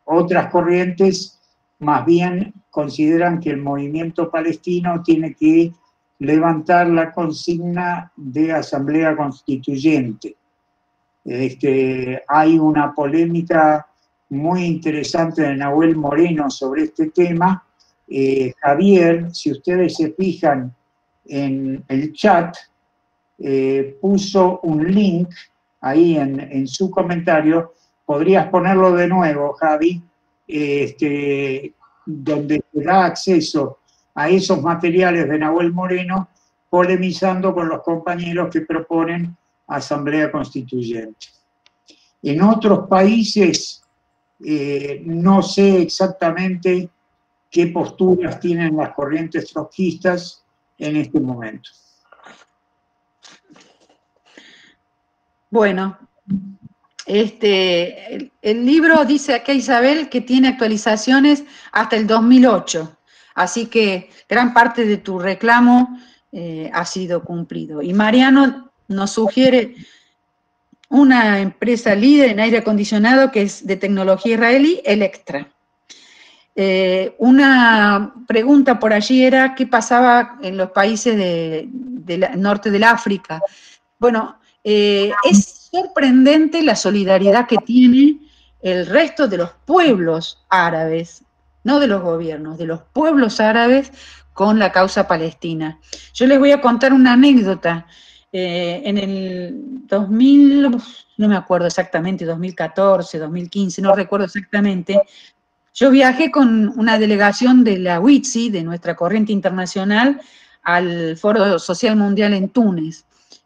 Otras corrientes más bien consideran que el movimiento palestino tiene que levantar la consigna de asamblea constituyente. Hay una polémica muy interesante de Nahuel Moreno sobre este tema. Javier, si ustedes se fijan en el chat, puso un link ahí en su comentario. Podrías ponerlo de nuevo, Javi, donde te da acceso a esos materiales de Nahuel Moreno, polemizando con los compañeros que proponen asamblea constituyente. En otros países no sé exactamente qué posturas tienen las corrientes trotskistas en este momento. Bueno, el libro dice acá, Isabel, que tiene actualizaciones hasta el 2008, así que gran parte de tu reclamo ha sido cumplido. Y Mariano nos sugiere una empresa líder en aire acondicionado que es de tecnología israelí, Electra. Una pregunta por allí era qué pasaba en los países del norte del África. Bueno, es sorprendente la solidaridad que tiene el resto de los pueblos árabes, no de los gobiernos, de los pueblos árabes con la causa palestina. Yo les voy a contar una anécdota. En el 2000, no me acuerdo exactamente, 2014, 2015, no recuerdo exactamente, yo viajé con una delegación de la WITSI, de nuestra corriente internacional, al Foro Social Mundial en Túnez,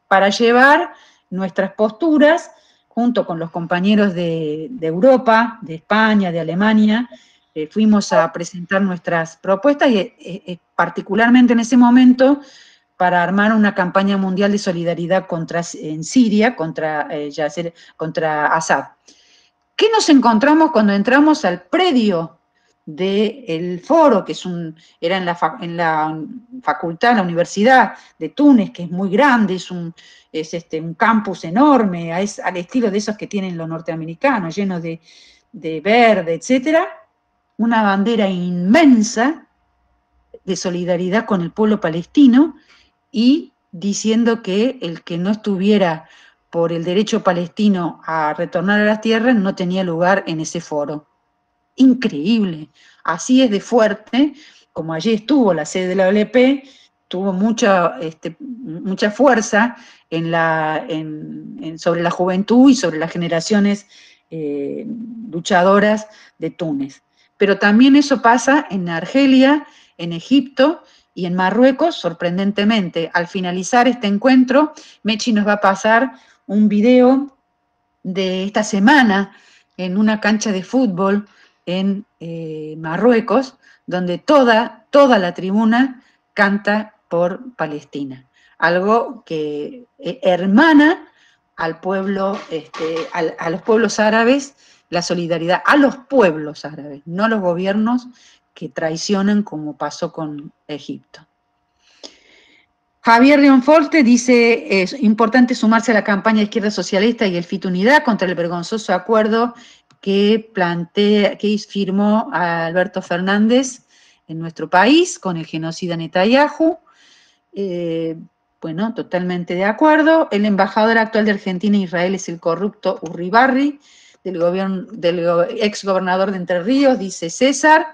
para llevar nuestras posturas, junto con los compañeros de Europa, de España, de Alemania, fuimos a presentar nuestras propuestas y particularmente en ese momento para armar una campaña mundial de solidaridad en Siria contra Assad. ¿Qué nos encontramos cuando entramos al predio del foro, que era en la facultad, la Universidad de Túnez, que es muy grande, es un campus enorme, al estilo de esos que tienen los norteamericanos, lleno de verde, etcétera? Una bandera inmensa de solidaridad con el pueblo palestino y diciendo que el que no estuviera por el derecho palestino a retornar a las tierras no tenía lugar en ese foro. Increíble. Así es de fuerte, como allí estuvo la sede de la OLP, tuvo mucha fuerza sobre la juventud y sobre las generaciones luchadoras de Túnez. Pero también eso pasa en Argelia, en Egipto y en Marruecos, sorprendentemente. Al finalizar este encuentro, Mechi nos va a pasar un video de esta semana en una cancha de fútbol en Marruecos, donde toda la tribuna canta por Palestina. Algo que hermana al pueblo, a los pueblos árabes, la solidaridad a los pueblos árabes, no a los gobiernos que traicionan como pasó con Egipto. Javier Rionforte dice, es importante sumarse a la campaña de izquierda socialista y el FIT Unidad contra el vergonzoso acuerdo que firmó Alberto Fernández en nuestro país con el genocida Netanyahu. Bueno, totalmente de acuerdo. El embajador actual de Argentina e Israel es el corrupto Urribarri, del ex gobernador de Entre Ríos, dice César.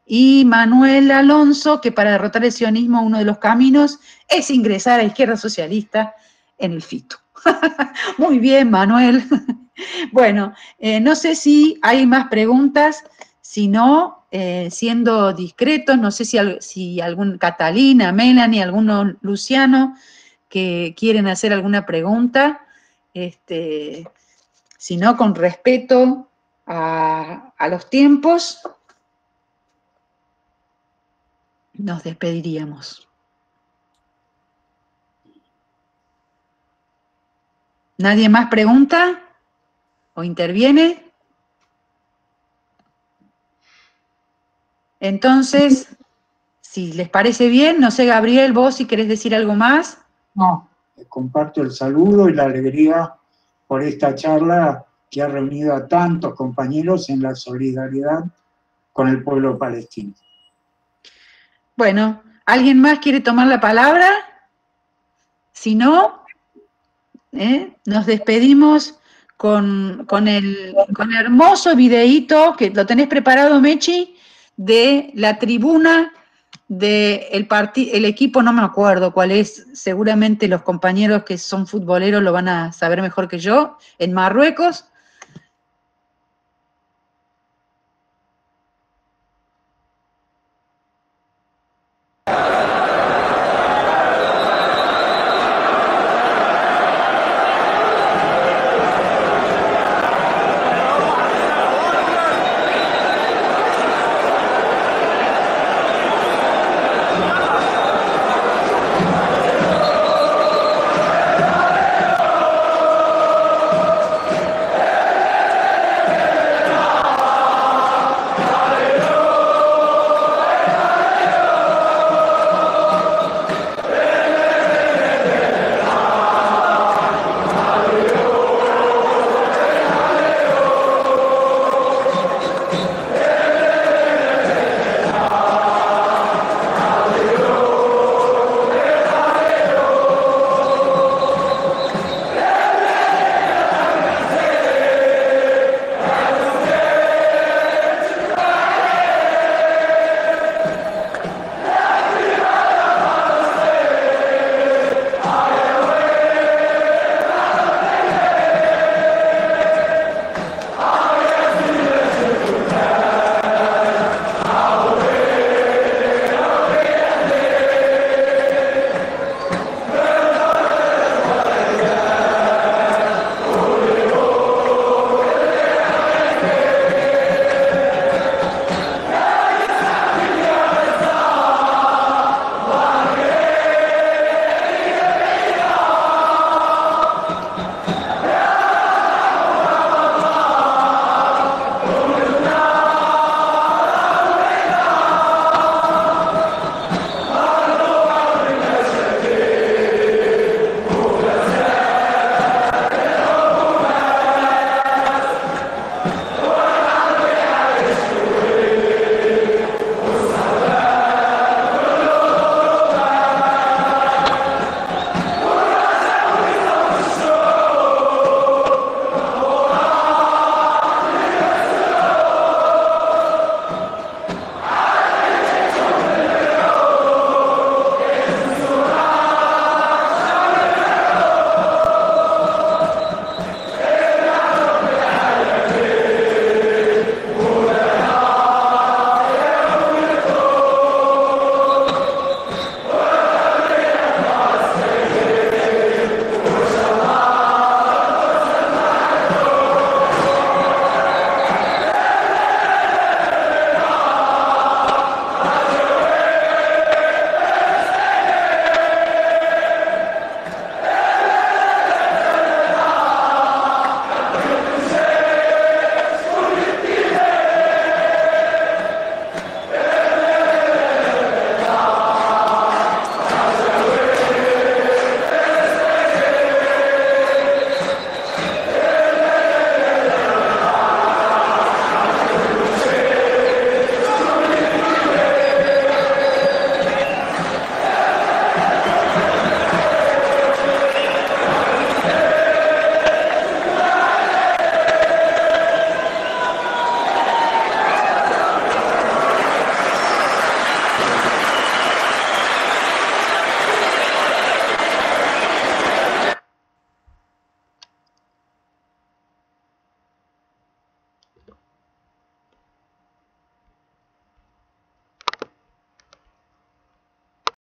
y Manuel Alonso, que para derrotar el sionismo uno de los caminos es ingresar a Izquierda Socialista en el FITU. Muy bien, Manuel. Bueno, no sé si hay más preguntas, si no, siendo discretos, no sé si algún Catalina, Melanie, alguno Luciano, que quieren hacer alguna pregunta, si no, con respeto a los tiempos, nos despediríamos. ¿Nadie más pregunta o interviene? Entonces, si les parece bien, no sé, Gabriel, vos si querés decir algo más. No, comparto el saludo y la alegría por esta charla que ha reunido a tantos compañeros en la solidaridad con el pueblo palestino. Bueno, ¿alguien más quiere tomar la palabra? Si no, nos despedimos con el hermoso videíto, que lo tenés preparado, Mechi, de la tribuna del equipo, no me acuerdo cuál es, seguramente los compañeros que son futboleros lo van a saber mejor que yo, en Marruecos,